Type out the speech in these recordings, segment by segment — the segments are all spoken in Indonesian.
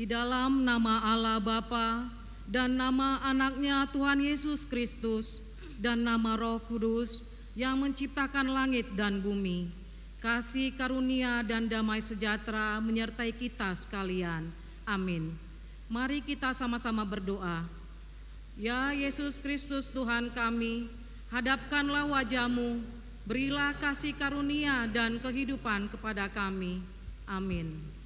Di dalam nama Allah Bapa dan nama anaknya Tuhan Yesus Kristus dan nama Roh Kudus yang menciptakan langit dan bumi, kasih karunia dan damai sejahtera menyertai kita sekalian. Amin. Mari kita sama-sama berdoa. Ya Yesus Kristus Tuhan kami, hadapkanlah wajah-Mu, berilah kasih karunia dan kehidupan kepada kami. Amin.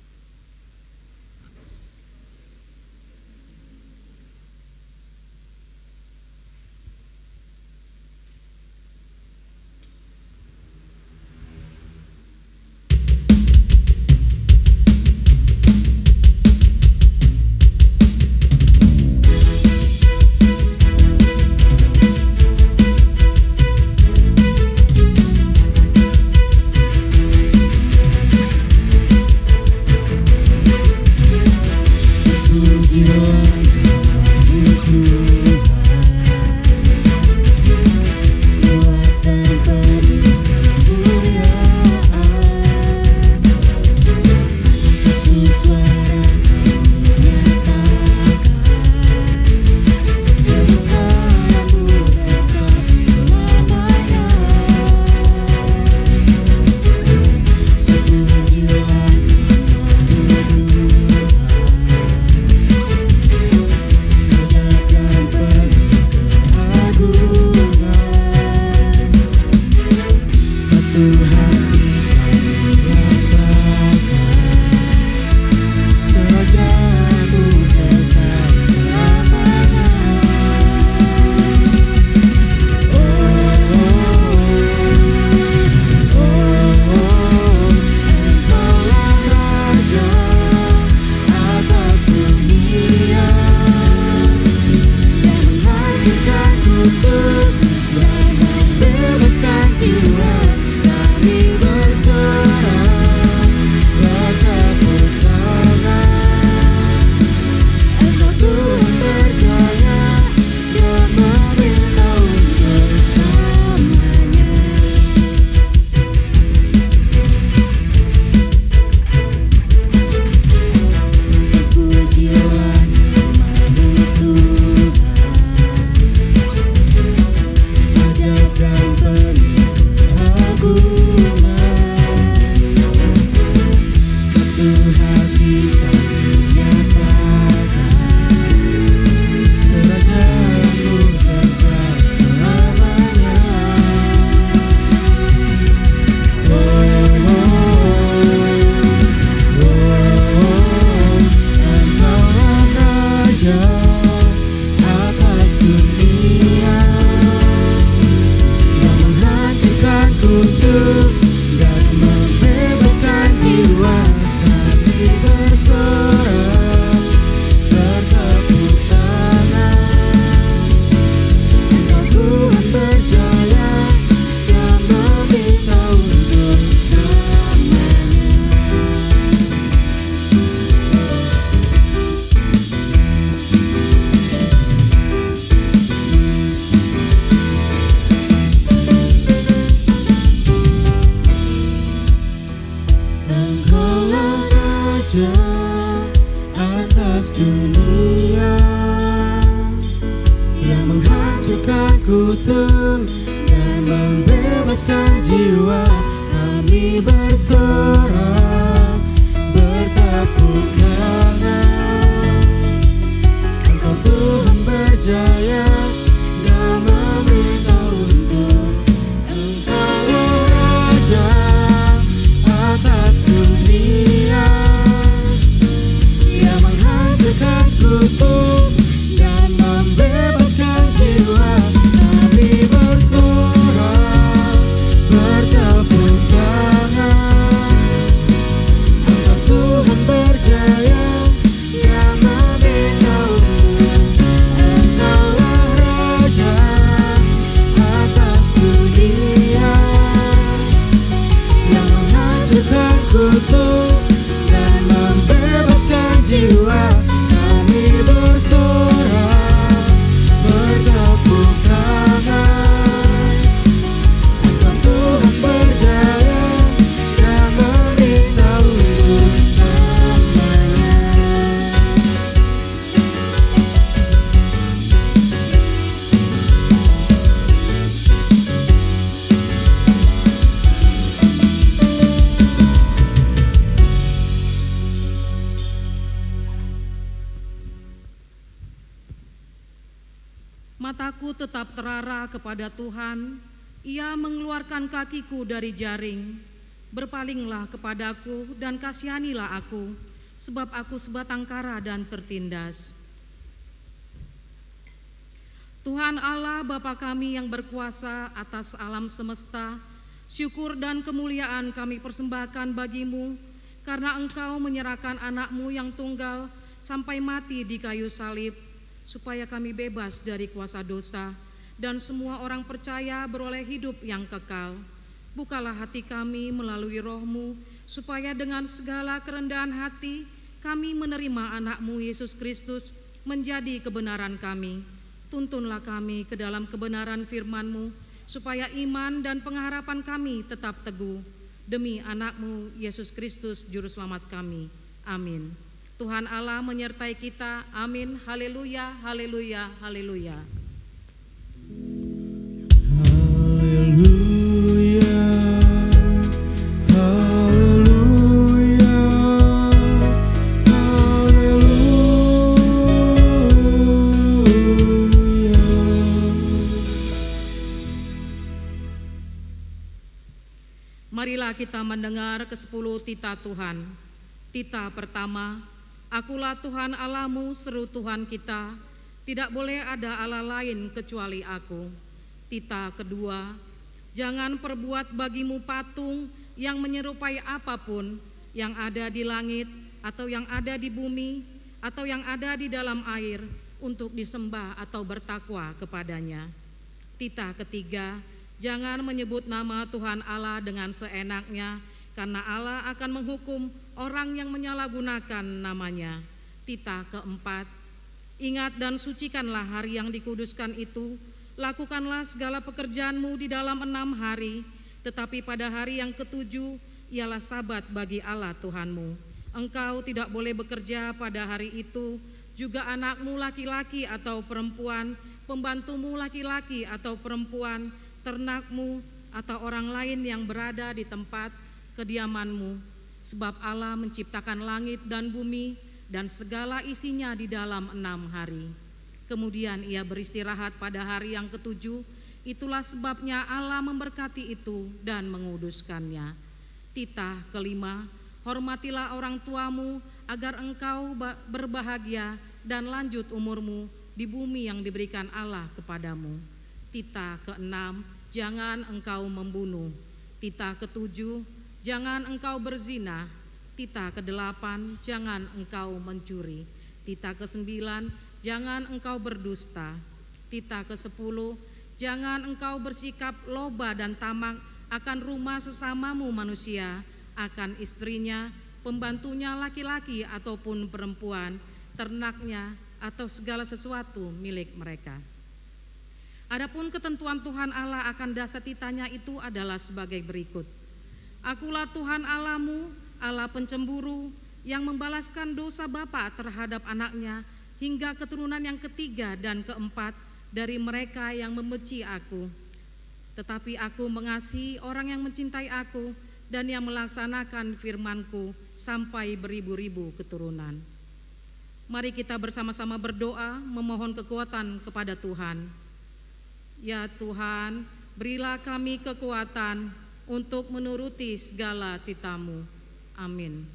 Berjaya yang memberitahu engkau tetap terarah kepada Tuhan. Ia mengeluarkan kakiku dari jaring. Berpalinglah kepadaku dan kasihanilah aku, sebab aku sebatang kara dan tertindas. Tuhan Allah Bapa kami yang berkuasa atas alam semesta, syukur dan kemuliaan kami persembahkan bagimu, karena Engkau menyerahkan anak-Mu yang tunggal sampai mati di kayu salib, supaya kami bebas dari kuasa dosa, dan semua orang percaya beroleh hidup yang kekal. Bukalah hati kami melalui Roh-Mu, supaya dengan segala kerendahan hati kami menerima anak-Mu Yesus Kristus menjadi kebenaran kami. Tuntunlah kami ke dalam kebenaran firman-Mu, supaya iman dan pengharapan kami tetap teguh. Demi anak-Mu Yesus Kristus Juru Selamat kami. Amin. Tuhan Allah menyertai kita. Amin. Haleluya, haleluya, haleluya. Marilah kita mendengar ke-10 tita Tuhan. Tita pertama, Akulah Tuhan Allahmu, seru Tuhan kita, tidak boleh ada Allah lain kecuali Aku. Tita kedua, jangan perbuat bagimu patung yang menyerupai apapun yang ada di langit atau yang ada di bumi atau yang ada di dalam air untuk disembah atau bertakwa kepadanya. Tita ketiga, jangan menyebut nama Tuhan Allah dengan seenaknya, karena Allah akan menghukum orang yang menyalahgunakan namanya. Tita keempat, ingat dan sucikanlah hari yang dikuduskan itu, lakukanlah segala pekerjaanmu di dalam 6 hari, tetapi pada hari yang ke-7 ialah sabat bagi Allah Tuhanmu. Engkau tidak boleh bekerja pada hari itu, juga anakmu laki-laki atau perempuan, pembantumu laki-laki atau perempuan, ternakmu, atau orang lain yang berada di tempat kediamanmu, sebab Allah menciptakan langit dan bumi dan segala isinya di dalam 6 hari. Kemudian ia beristirahat pada hari yang ke-7, itulah sebabnya Allah memberkati itu dan menguduskannya. Tita kelima, hormatilah orang tuamu agar engkau berbahagia dan lanjut umurmu di bumi yang diberikan Allah kepadamu. Tita ke-6, jangan engkau membunuh. Tita ke-7, jangan engkau berzina. Tita ke-8, jangan engkau mencuri. Tita ke-9, jangan engkau berdusta. Tita ke-10, jangan engkau bersikap loba dan tamak akan rumah sesamamu manusia, akan istrinya, pembantunya laki-laki ataupun perempuan, ternaknya, atau segala sesuatu milik mereka. Adapun ketentuan Tuhan Allah akan dasar titanya itu adalah sebagai berikut. Akulah Tuhan Allahmu, Allah pencemburu, yang membalaskan dosa bapa terhadap anaknya hingga keturunan yang ketiga dan keempat dari mereka yang membenci Aku. Tetapi Aku mengasihi orang yang mencintai Aku dan yang melaksanakan firman-Ku sampai beribu-ribu keturunan. Mari kita bersama-sama berdoa memohon kekuatan kepada Tuhan. Ya Tuhan, berilah kami kekuatan untuk menuruti segala tita-Mu. Amin.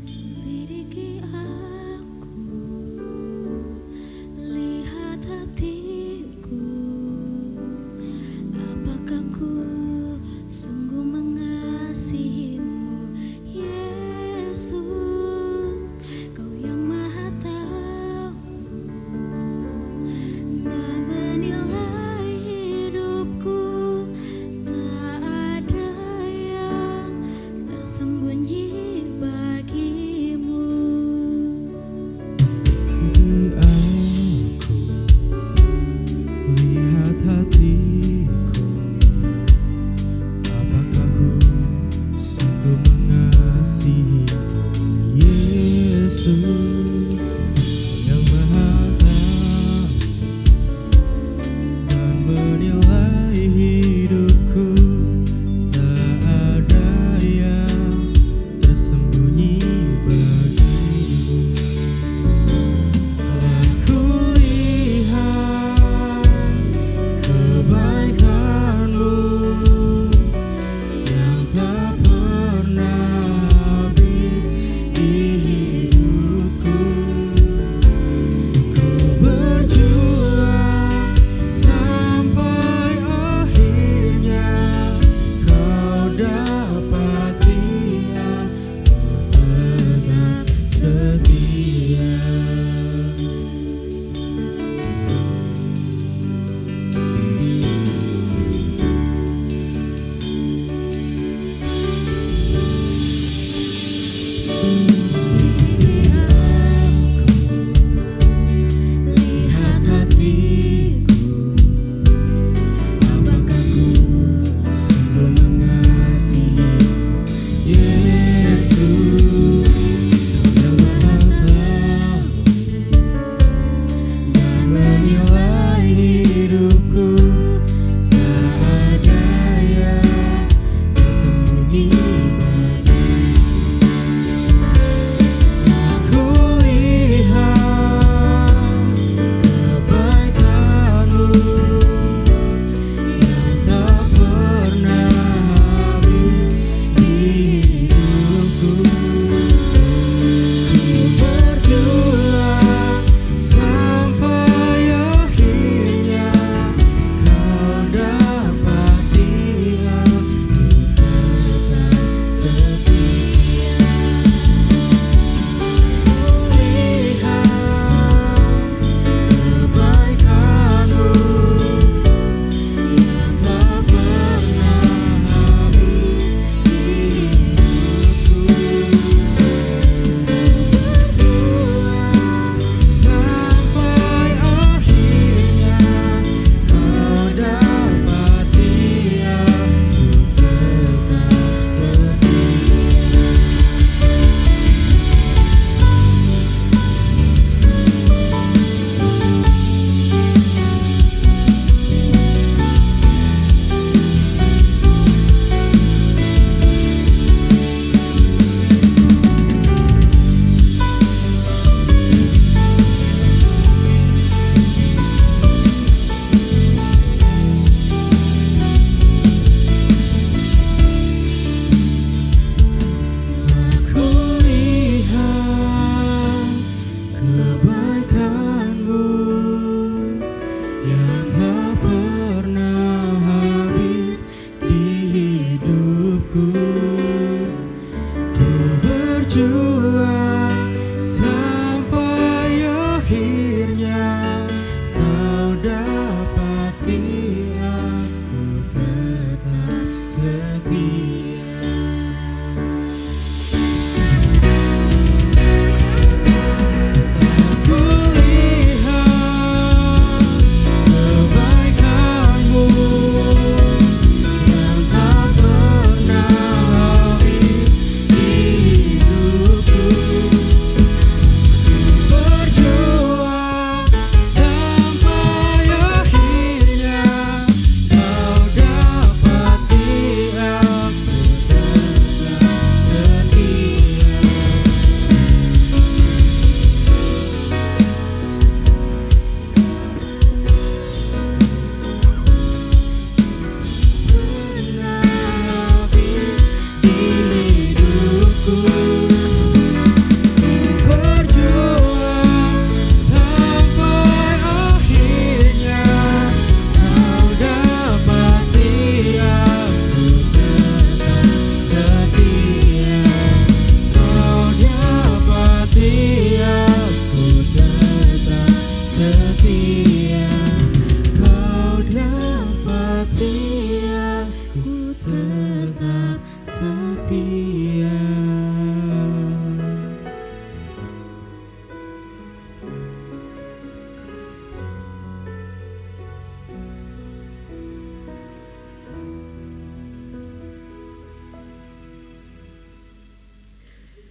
Selidiki aku,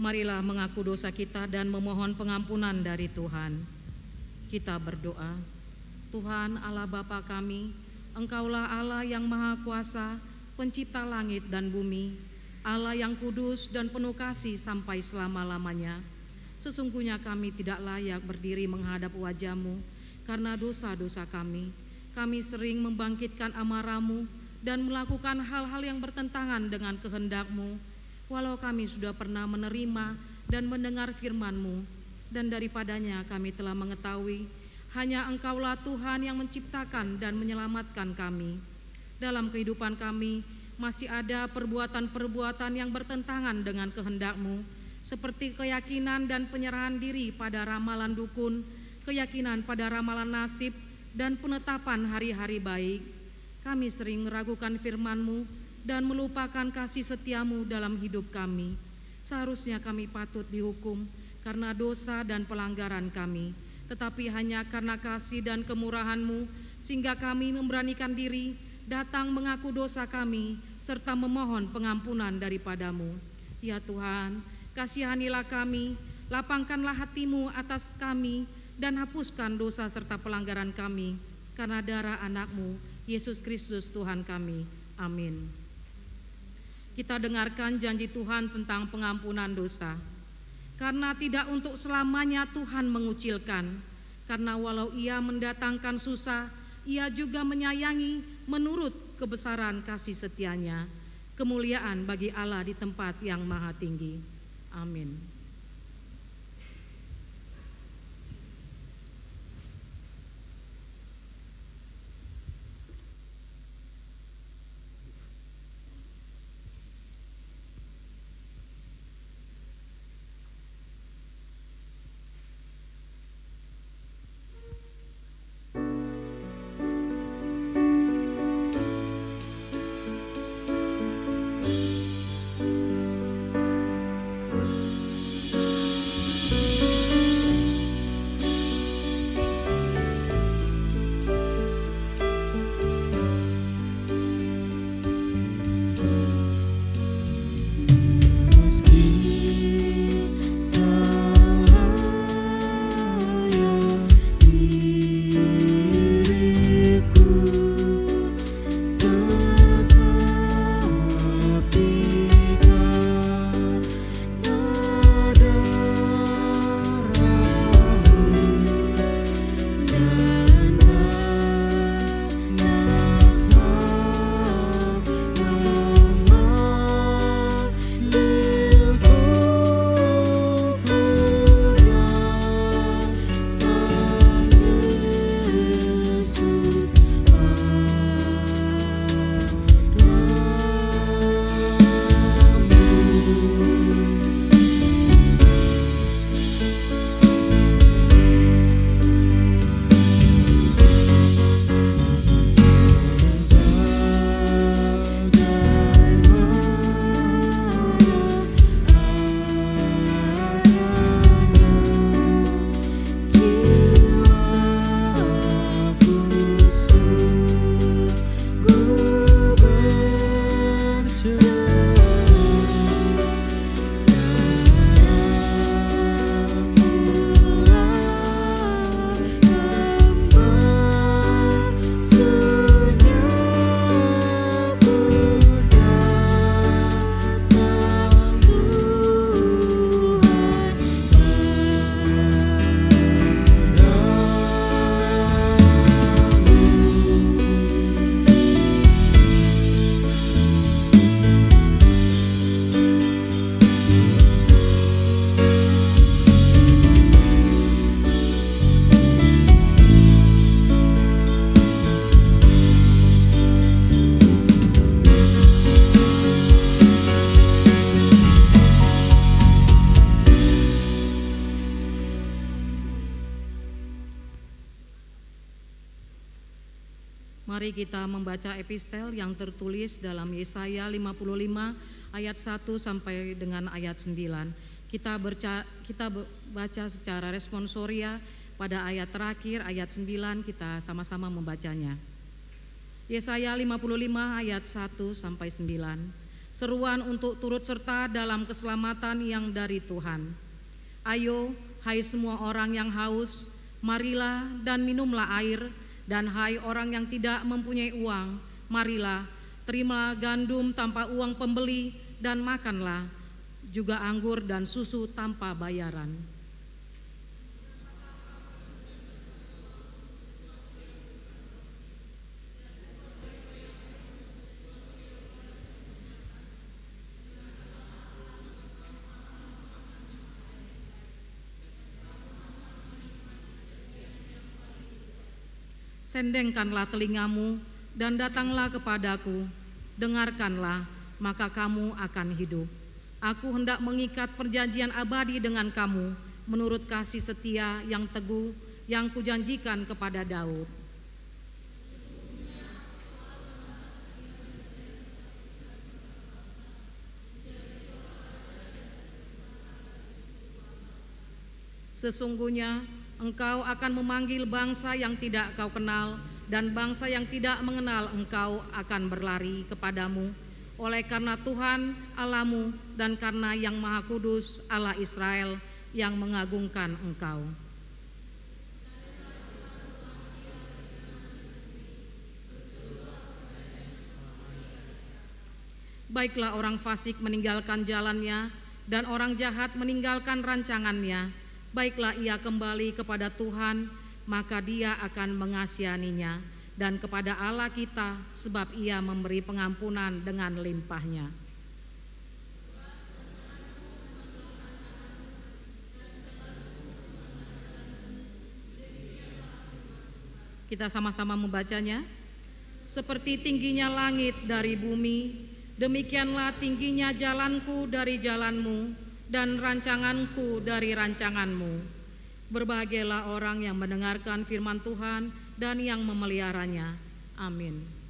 Marilah mengaku dosa kita dan memohon pengampunan dari Tuhan. Kita berdoa. Tuhan Allah Bapa kami, Engkaulah Allah yang Maha Kuasa, pencipta langit dan bumi, Allah yang kudus dan penuh kasih sampai selama-lamanya. Sesungguhnya kami tidak layak berdiri menghadap wajah-Mu karena dosa-dosa kami. Kami sering membangkitkan amarah-Mu dan melakukan hal-hal yang bertentangan dengan kehendak-Mu. Walau kami sudah pernah menerima dan mendengar firman-Mu, dan daripadanya kami telah mengetahui hanya Engkaulah Tuhan yang menciptakan dan menyelamatkan kami. Dalam kehidupan kami masih ada perbuatan-perbuatan yang bertentangan dengan kehendak-Mu, seperti keyakinan dan penyerahan diri pada ramalan dukun, keyakinan pada ramalan nasib, dan penetapan hari-hari baik. Kami sering meragukan firman-Mu dan melupakan kasih setia-Mu dalam hidup kami. Seharusnya kami patut dihukum karena dosa dan pelanggaran kami, tetapi hanya karena kasih dan kemurahan-Mu, sehingga kami memberanikan diri datang mengaku dosa kami, serta memohon pengampunan daripada-Mu. Ya Tuhan, kasihanilah kami, lapangkanlah hati-Mu atas kami, dan hapuskan dosa serta pelanggaran kami, karena darah anak-Mu, Yesus Kristus Tuhan kami. Amin. Kita dengarkan janji Tuhan tentang pengampunan dosa. Karena tidak untuk selamanya Tuhan mengucilkan, karena walau Ia mendatangkan susah, Ia juga menyayangi menurut kebesaran kasih setia-Nya. Kemuliaan bagi Allah di tempat yang maha tinggi. Amin. Mari kita membaca epistel yang tertulis dalam Yesaya 55 ayat 1 sampai dengan ayat 9. Kita baca secara responsoria pada ayat terakhir, ayat 9, kita sama-sama membacanya. Yesaya 55 ayat 1 sampai 9. Seruan untuk turut serta dalam keselamatan yang dari Tuhan. Ayo, hai semua orang yang haus, marilah dan minumlah air, dan hai orang yang tidak mempunyai uang, marilah, terimalah gandum tanpa uang pembeli, dan makanlah juga anggur dan susu tanpa bayaran. Sendengkanlah telingamu dan datanglah kepadaku, dengarkanlah, maka kamu akan hidup. Aku hendak mengikat perjanjian abadi dengan kamu, menurut kasih setia yang teguh yang kujanjikan kepada Daud. Sesungguhnya engkau akan memanggil bangsa yang tidak kau kenal, dan bangsa yang tidak mengenal engkau akan berlari kepadamu, oleh karena Tuhan Allahmu dan karena Yang Maha Kudus Allah Israel yang mengagungkan engkau. Baiklah orang fasik meninggalkan jalannya, dan orang jahat meninggalkan rancangannya. Baiklah ia kembali kepada Tuhan, maka Dia akan mengasihaninya, dan kepada Allah kita, sebab Ia memberi pengampunan dengan limpahnya. Kita sama-sama membacanya. Seperti tingginya langit dari bumi, demikianlah tingginya jalanku dari jalanmu, dan rancanganku dari rancanganmu. Berbahagialah orang yang mendengarkan firman Tuhan dan yang memeliharanya. Amin.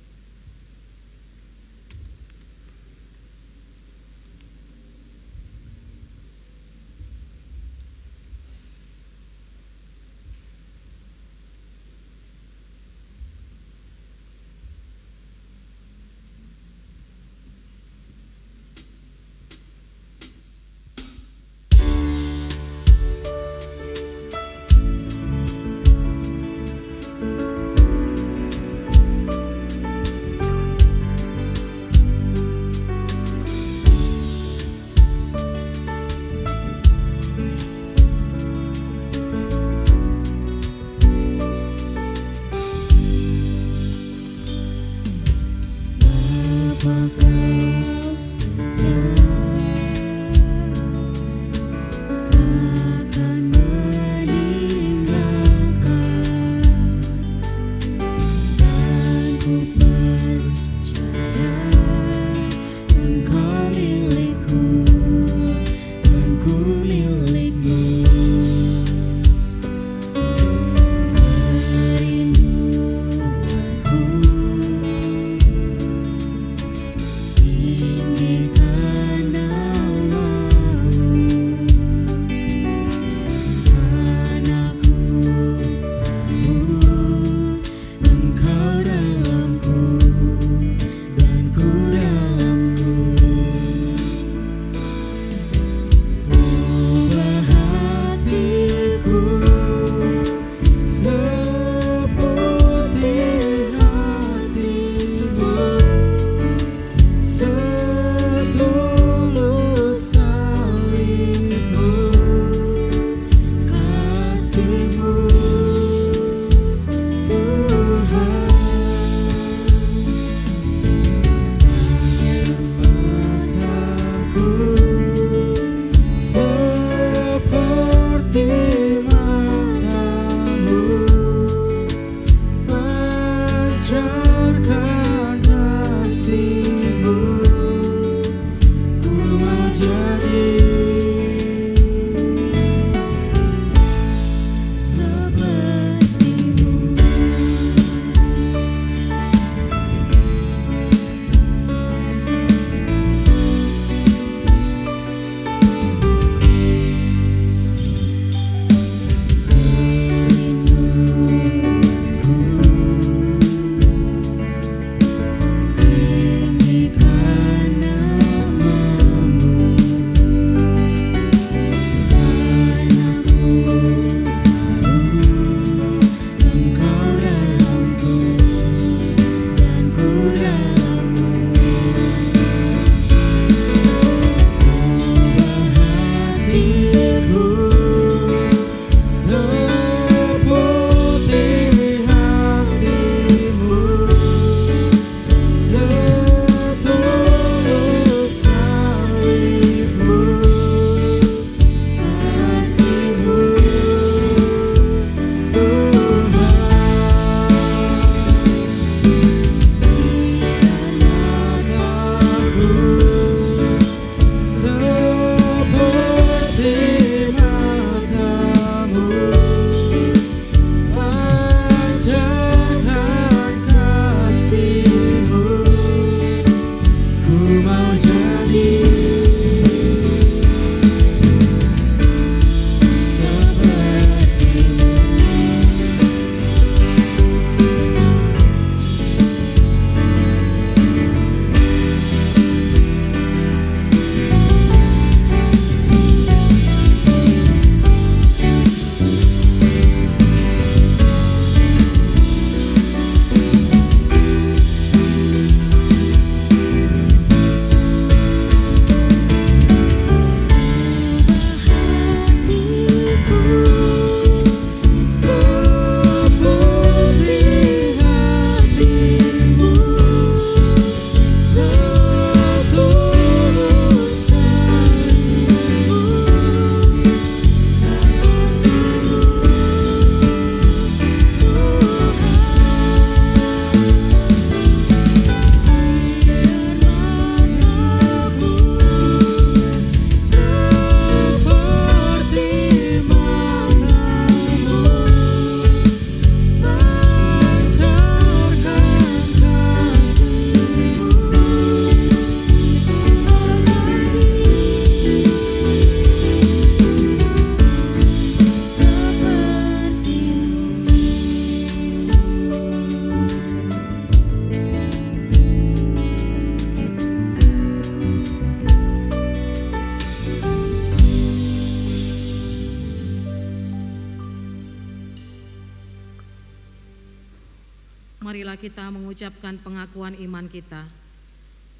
Marilah kita mengucapkan pengakuan iman kita.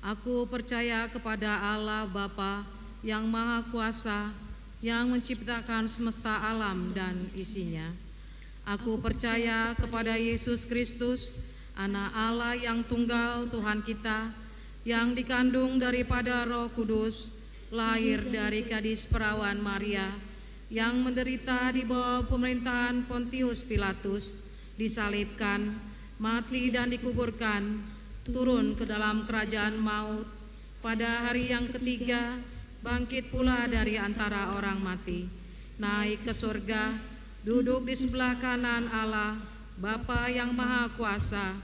Aku percaya kepada Allah Bapa yang Maha Kuasa, yang menciptakan semesta alam dan isinya. Aku percaya kepada Yesus Kristus, Anak Allah yang tunggal Tuhan kita, yang dikandung daripada Roh Kudus, lahir dari gadis perawan Maria, yang menderita di bawah pemerintahan Pontius Pilatus, disalibkan, mati dan dikuburkan, turun ke dalam kerajaan maut, pada hari yang ketiga bangkit pula dari antara orang mati, naik ke surga, duduk di sebelah kanan Allah Bapa yang Maha Kuasa,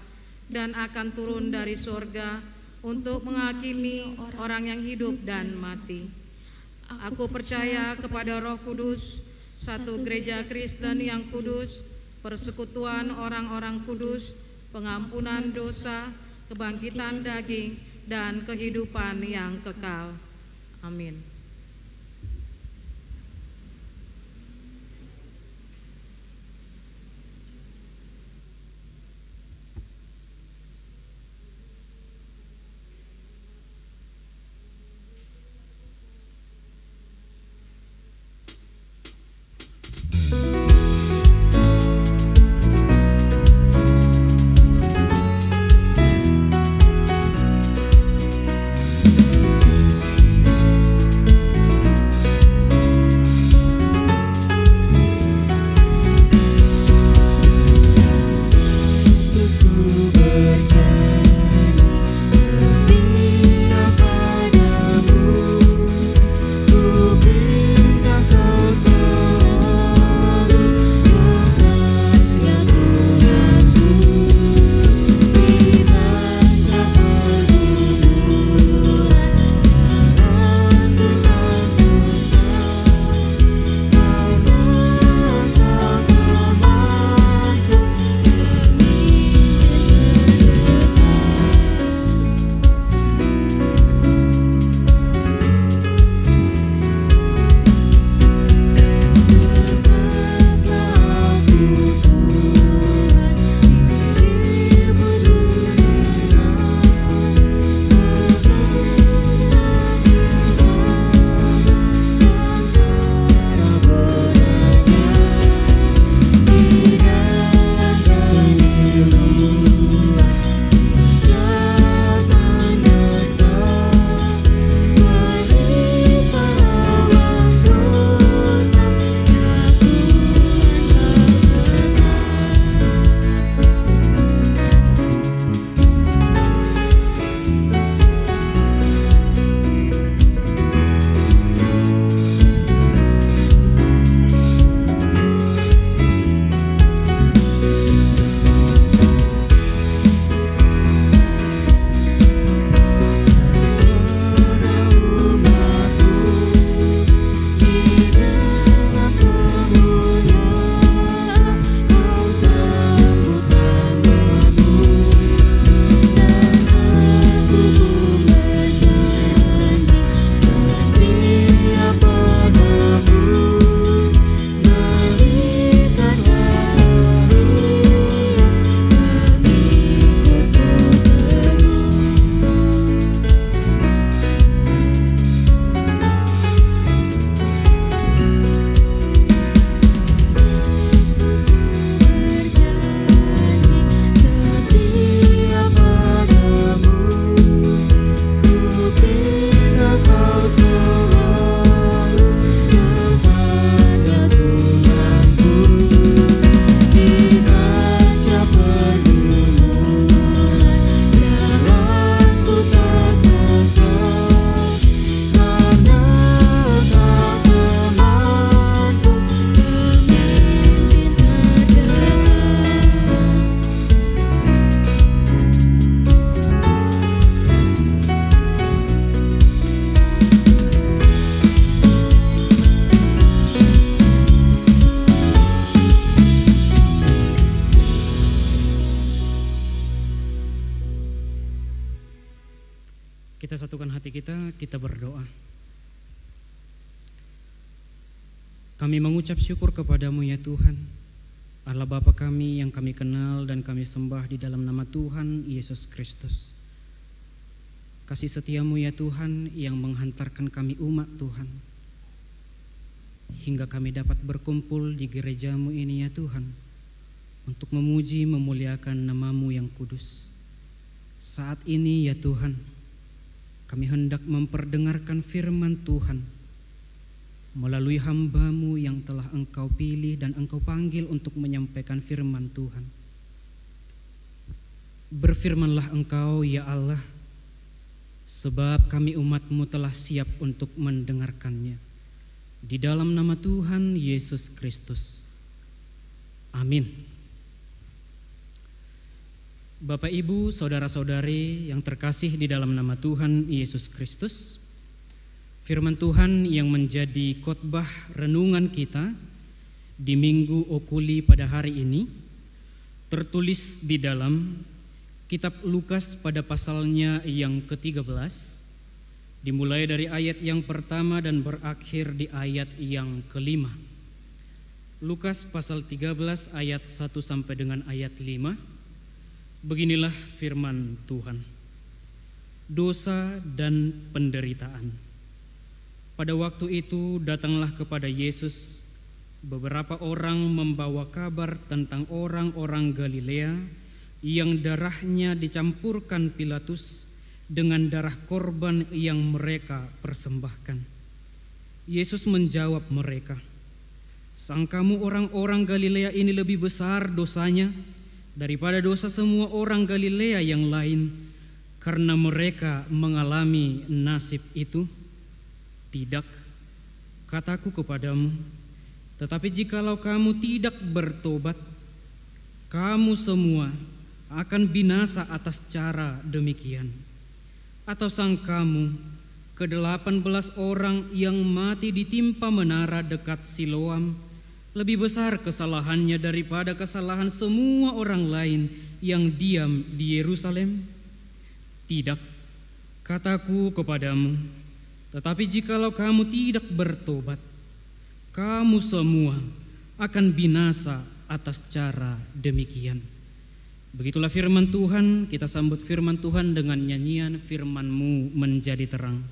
dan akan turun dari surga untuk menghakimi orang yang hidup dan mati. Aku percaya kepada Roh Kudus, satu gereja Kristen yang kudus, persekutuan orang-orang kudus, pengampunan dosa, kebangkitan daging, dan kehidupan yang kekal. Amin. hati kita berdoa. Kami mengucap syukur kepadamu ya Tuhan, Allah Bapa kami yang kami kenal dan kami sembah di dalam nama Tuhan Yesus Kristus. Kasih setiamu ya Tuhan yang menghantarkan kami umat Tuhan, hingga kami dapat berkumpul di gerejamu ini ya Tuhan, untuk memuji memuliakan namamu yang kudus. Saat ini ya Tuhan, kami hendak memperdengarkan firman Tuhan melalui hamba-Mu yang telah Engkau pilih dan Engkau panggil untuk menyampaikan firman Tuhan. Berfirmanlah Engkau ya Allah, sebab kami umat-Mu telah siap untuk mendengarkannya. Di dalam nama Tuhan Yesus Kristus. Amin. Bapak, Ibu, saudara-saudari yang terkasih di dalam nama Tuhan Yesus Kristus, firman Tuhan yang menjadi khotbah renungan kita di Minggu Okuli pada hari ini tertulis di dalam kitab Lukas pada pasalnya yang ke-13, dimulai dari ayat yang pertama dan berakhir di ayat yang ke-5. Lukas pasal 13 ayat 1 sampai dengan ayat 5. Beginilah firman Tuhan. Dosa dan penderitaan. Pada waktu itu datanglah kepada Yesus beberapa orang membawa kabar tentang orang-orang Galilea yang darahnya dicampurkan Pilatus dengan darah korban yang mereka persembahkan. Yesus menjawab mereka, "Sangkamu orang-orang Galilea ini lebih besar dosanya daripada dosa semua orang Galilea yang lain, karena mereka mengalami nasib itu? Tidak, kataku kepadamu, tetapi jikalau kamu tidak bertobat, kamu semua akan binasa atas cara demikian. Atau sangkamu ke-18 orang yang mati ditimpa menara dekat Siloam lebih besar kesalahannya daripada kesalahan semua orang lain yang diam di Yerusalem? Tidak, kataku kepadamu, tetapi jikalau kamu tidak bertobat, kamu semua akan binasa atas cara demikian." Begitulah firman Tuhan. Kita sambut firman Tuhan dengan nyanyian "Firman-Mu menjadi terang".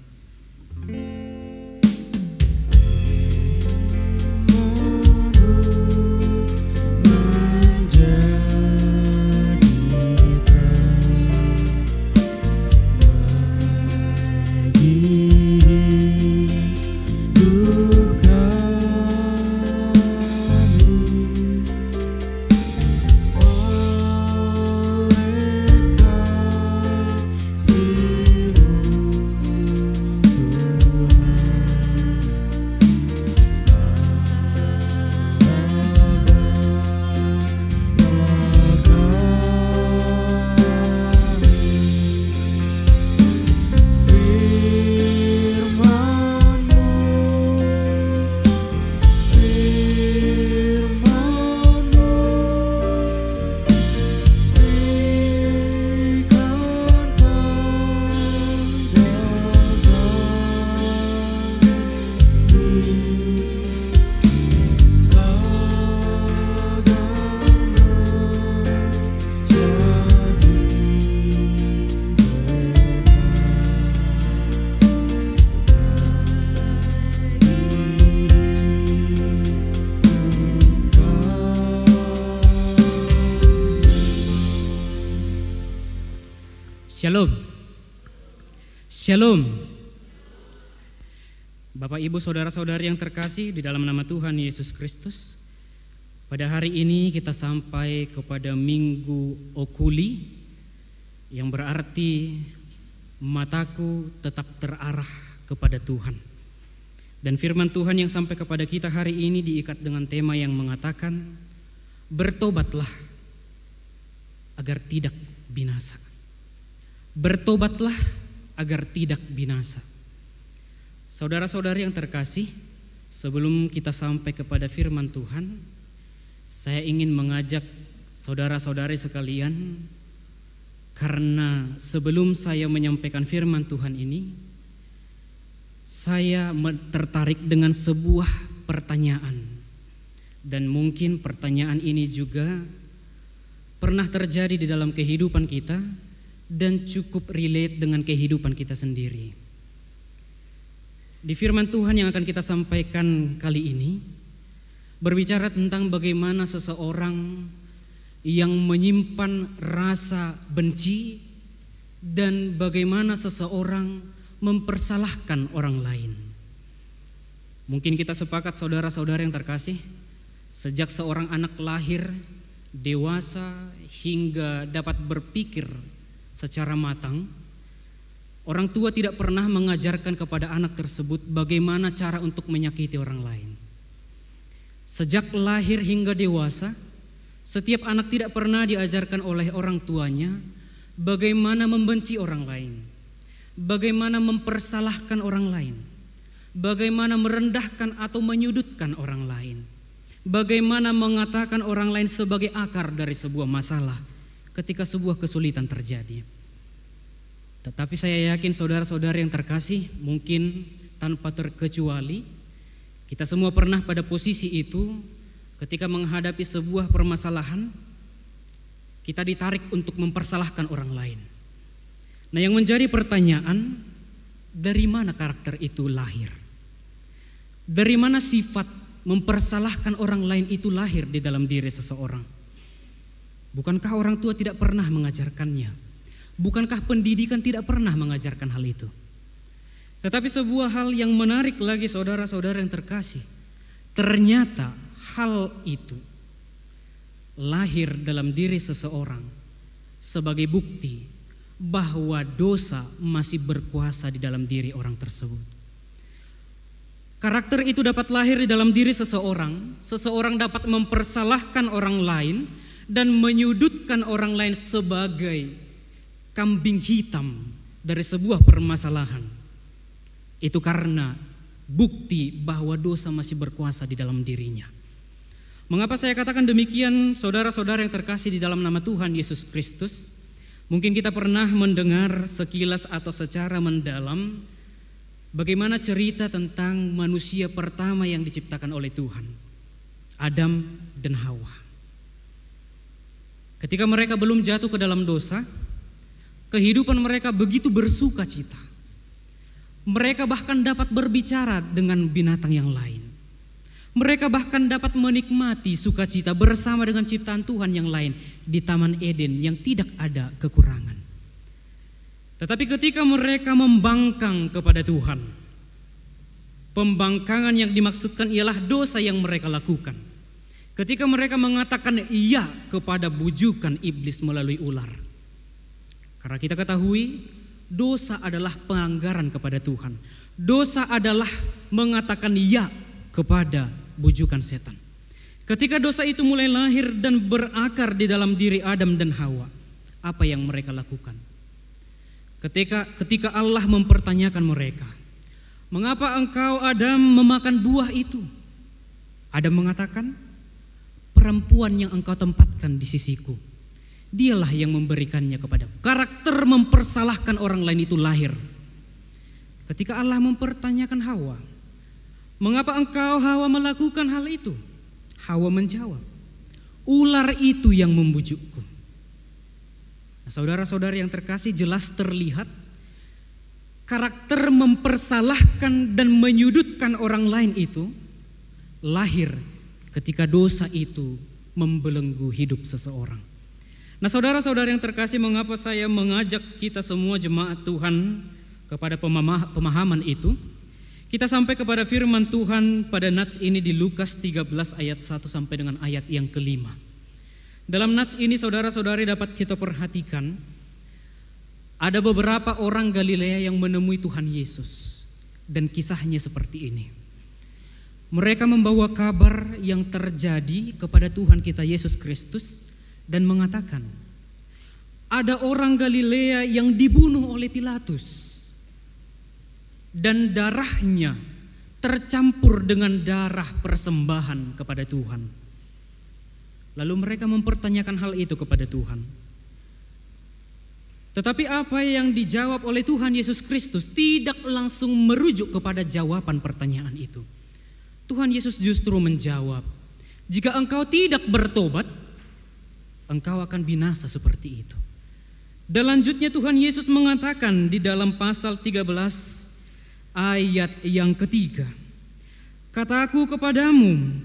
Shalom. Shalom. Bapak, Ibu, saudara-saudari yang terkasih di dalam nama Tuhan Yesus Kristus, pada hari ini kita sampai kepada Minggu Okuli, yang berarti mataku tetap terarah kepada Tuhan. Dan firman Tuhan yang sampai kepada kita hari ini diikat dengan tema yang mengatakan, bertobatlah agar tidak binasa. Bertobatlah agar tidak binasa. Saudara-saudari yang terkasih, sebelum kita sampai kepada firman Tuhan, saya ingin mengajak saudara-saudari sekalian, karena sebelum saya menyampaikan firman Tuhan ini, saya tertarik dengan sebuah pertanyaan. Dan mungkin pertanyaan ini juga pernah terjadi di dalam kehidupan kita dan cukup relate dengan kehidupan kita sendiri. Di firman Tuhan yang akan kita sampaikan kali ini berbicara tentang bagaimana seseorang yang menyimpan rasa benci dan bagaimana seseorang mempersalahkan orang lain. Mungkin kita sepakat saudara-saudara yang terkasih, sejak seorang anak lahir, dewasa hingga dapat berpikir secara matang, orang tua tidak pernah mengajarkan kepada anak tersebut bagaimana cara untuk menyakiti orang lain. Sejak lahir hingga dewasa, setiap anak tidak pernah diajarkan oleh orang tuanya bagaimana membenci orang lain, bagaimana mempersalahkan orang lain, bagaimana merendahkan atau menyudutkan orang lain, bagaimana mengatakan orang lain sebagai akar dari sebuah masalah ketika sebuah kesulitan terjadi. Tetapi saya yakin saudara-saudara yang terkasih, mungkin tanpa terkecuali kita semua pernah pada posisi itu ketika menghadapi sebuah permasalahan, kita ditarik untuk mempersalahkan orang lain. Nah, yang menjadi pertanyaan, dari mana karakter itu lahir? Dari mana sifat mempersalahkan orang lain itu lahir di dalam diri seseorang? Bukankah orang tua tidak pernah mengajarkannya? Bukankah pendidikan tidak pernah mengajarkan hal itu? Tetapi sebuah hal yang menarik lagi saudara-saudara yang terkasih, ternyata hal itu lahir dalam diri seseorang sebagai bukti bahwa dosa masih berkuasa di dalam diri orang tersebut. Karakter itu dapat lahir di dalam diri seseorang. Seseorang dapat mempersalahkan orang lain dan menyudutkan orang lain sebagai kambing hitam dari sebuah permasalahan. Itu karena bukti bahwa dosa masih berkuasa di dalam dirinya. Mengapa saya katakan demikian, saudara-saudara yang terkasih di dalam nama Tuhan Yesus Kristus? Mungkin kita pernah mendengar sekilas atau secara mendalam bagaimana cerita tentang manusia pertama yang diciptakan oleh Tuhan, Adam dan Hawa. Ketika mereka belum jatuh ke dalam dosa, kehidupan mereka begitu bersuka cita. Mereka bahkan dapat berbicara dengan binatang yang lain. Mereka bahkan dapat menikmati sukacita bersama dengan ciptaan Tuhan yang lain di Taman Eden yang tidak ada kekurangan. Tetapi ketika mereka membangkang kepada Tuhan, pembangkangan yang dimaksudkan ialah dosa yang mereka lakukan. Ketika mereka mengatakan iya kepada bujukan iblis melalui ular. Karena kita ketahui dosa adalah pelanggaran kepada Tuhan. Dosa adalah mengatakan iya kepada bujukan setan. Ketika dosa itu mulai lahir dan berakar di dalam diri Adam dan Hawa, apa yang mereka lakukan? Ketika Allah mempertanyakan mereka, mengapa engkau Adam memakan buah itu? Adam mengatakan, perempuan yang engkau tempatkan di sisiku, dialah yang memberikannya kepadaku. Karakter mempersalahkan orang lain itu lahir. Ketika Allah mempertanyakan Hawa, mengapa engkau Hawa melakukan hal itu? Hawa menjawab, ular itu yang membujukku. Nah, saudara-saudara yang terkasih, jelas terlihat karakter mempersalahkan dan menyudutkan orang lain itu lahir ketika dosa itu membelenggu hidup seseorang. Nah, saudara-saudara yang terkasih, mengapa saya mengajak kita semua jemaat Tuhan kepada pemahaman itu? Kita sampai kepada firman Tuhan pada nats ini di Lukas 13 ayat 1 sampai dengan ayat yang kelima. Dalam nats ini saudara-saudari dapat kita perhatikan, ada beberapa orang Galilea yang menemui Tuhan Yesus. Dan kisahnya seperti ini. Mereka membawa kabar yang terjadi kepada Tuhan kita Yesus Kristus dan mengatakan, ada orang Galilea yang dibunuh oleh Pilatus. Dan darahnya tercampur dengan darah persembahan kepada Tuhan. Lalu mereka mempertanyakan hal itu kepada Tuhan. Tetapi apa yang dijawab oleh Tuhan Yesus Kristus tidak langsung merujuk kepada jawaban pertanyaan itu. Tuhan Yesus justru menjawab, jika engkau tidak bertobat, engkau akan binasa seperti itu. Dan lanjutnya Tuhan Yesus mengatakan di dalam pasal 13 ayat yang ketiga, kataku kepadamu,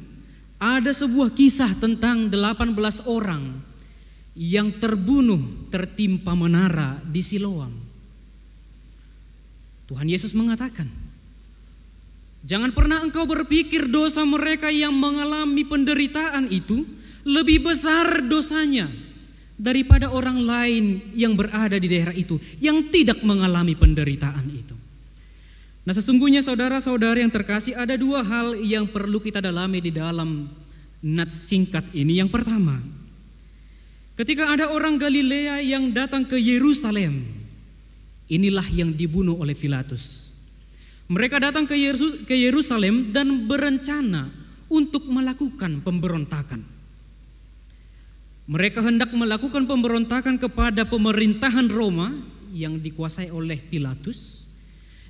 ada sebuah kisah tentang 18 orang yang terbunuh tertimpa menara di Siloam. Tuhan Yesus mengatakan, jangan pernah engkau berpikir dosa mereka yang mengalami penderitaan itu lebih besar dosanya daripada orang lain yang berada di daerah itu yang tidak mengalami penderitaan itu. Nah, sesungguhnya saudara-saudara yang terkasih, ada dua hal yang perlu kita dalami di dalam nats singkat ini. Yang pertama, ketika ada orang Galilea yang datang ke Yerusalem, inilah yang dibunuh oleh Pilatus. Mereka datang ke Yerusalem dan berencana untuk melakukan pemberontakan. Mereka hendak melakukan pemberontakan kepada pemerintahan Roma yang dikuasai oleh Pilatus.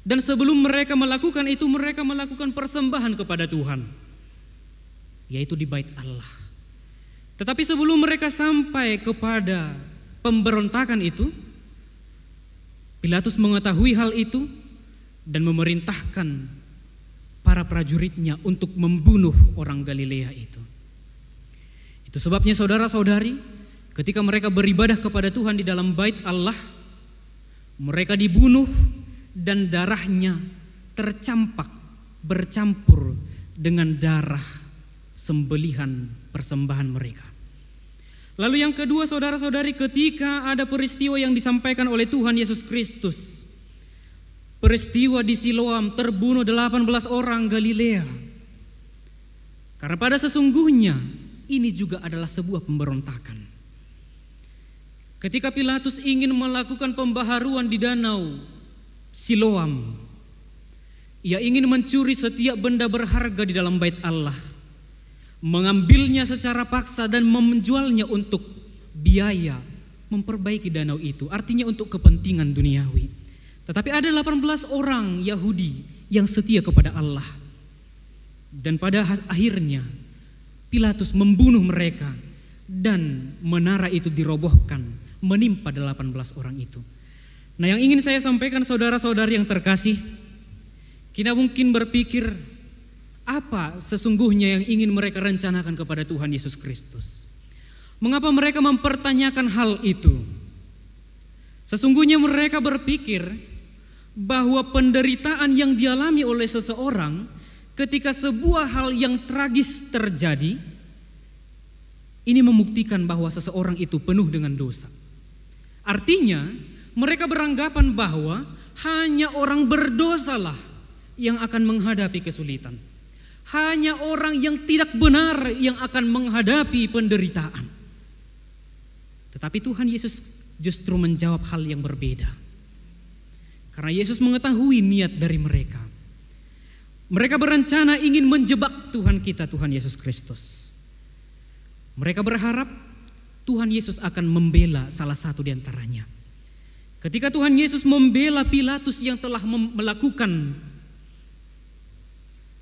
Dan sebelum mereka melakukan itu, mereka melakukan persembahan kepada Tuhan, yaitu di Bait Allah. Tetapi sebelum mereka sampai kepada pemberontakan itu, Pilatus mengetahui hal itu dan memerintahkan para prajuritnya untuk membunuh orang Galilea itu. Itu sebabnya saudara-saudari, ketika mereka beribadah kepada Tuhan di dalam Bait Allah, mereka dibunuh dan darahnya bercampur dengan darah sembelihan persembahan mereka. Lalu yang kedua, saudara-saudari, ketika ada peristiwa yang disampaikan oleh Tuhan Yesus Kristus, peristiwa di Siloam, terbunuh 18 orang Galilea. Karena pada sesungguhnya ini juga adalah sebuah pemberontakan. Ketika Pilatus ingin melakukan pembaharuan di danau Siloam, ia ingin mencuri setiap benda berharga di dalam Bait Allah, mengambilnya secara paksa dan menjualnya untuk biaya memperbaiki danau itu, artinya untuk kepentingan duniawi. Tetapi ada 18 orang Yahudi yang setia kepada Allah, dan pada akhirnya Pilatus membunuh mereka dan menara itu dirobohkan, menimpa 18 orang itu. Nah, yang ingin saya sampaikan saudara-saudari yang terkasih, kita mungkin berpikir, apa sesungguhnya yang ingin mereka rencanakan kepada Tuhan Yesus Kristus? Mengapa mereka mempertanyakan hal itu? Sesungguhnya mereka berpikir bahwa penderitaan yang dialami oleh seseorang ketika sebuah hal yang tragis terjadi, ini membuktikan bahwa seseorang itu penuh dengan dosa. Artinya, mereka beranggapan bahwa hanya orang berdosalah yang akan menghadapi kesulitan. Hanya orang yang tidak benar yang akan menghadapi penderitaan. Tetapi Tuhan Yesus justru menjawab hal yang berbeda. Karena Yesus mengetahui niat dari mereka. Mereka berencana ingin menjebak Tuhan kita, Tuhan Yesus Kristus. Mereka berharap Tuhan Yesus akan membela salah satu di antaranya. Ketika Tuhan Yesus membela Pilatus yang telah melakukan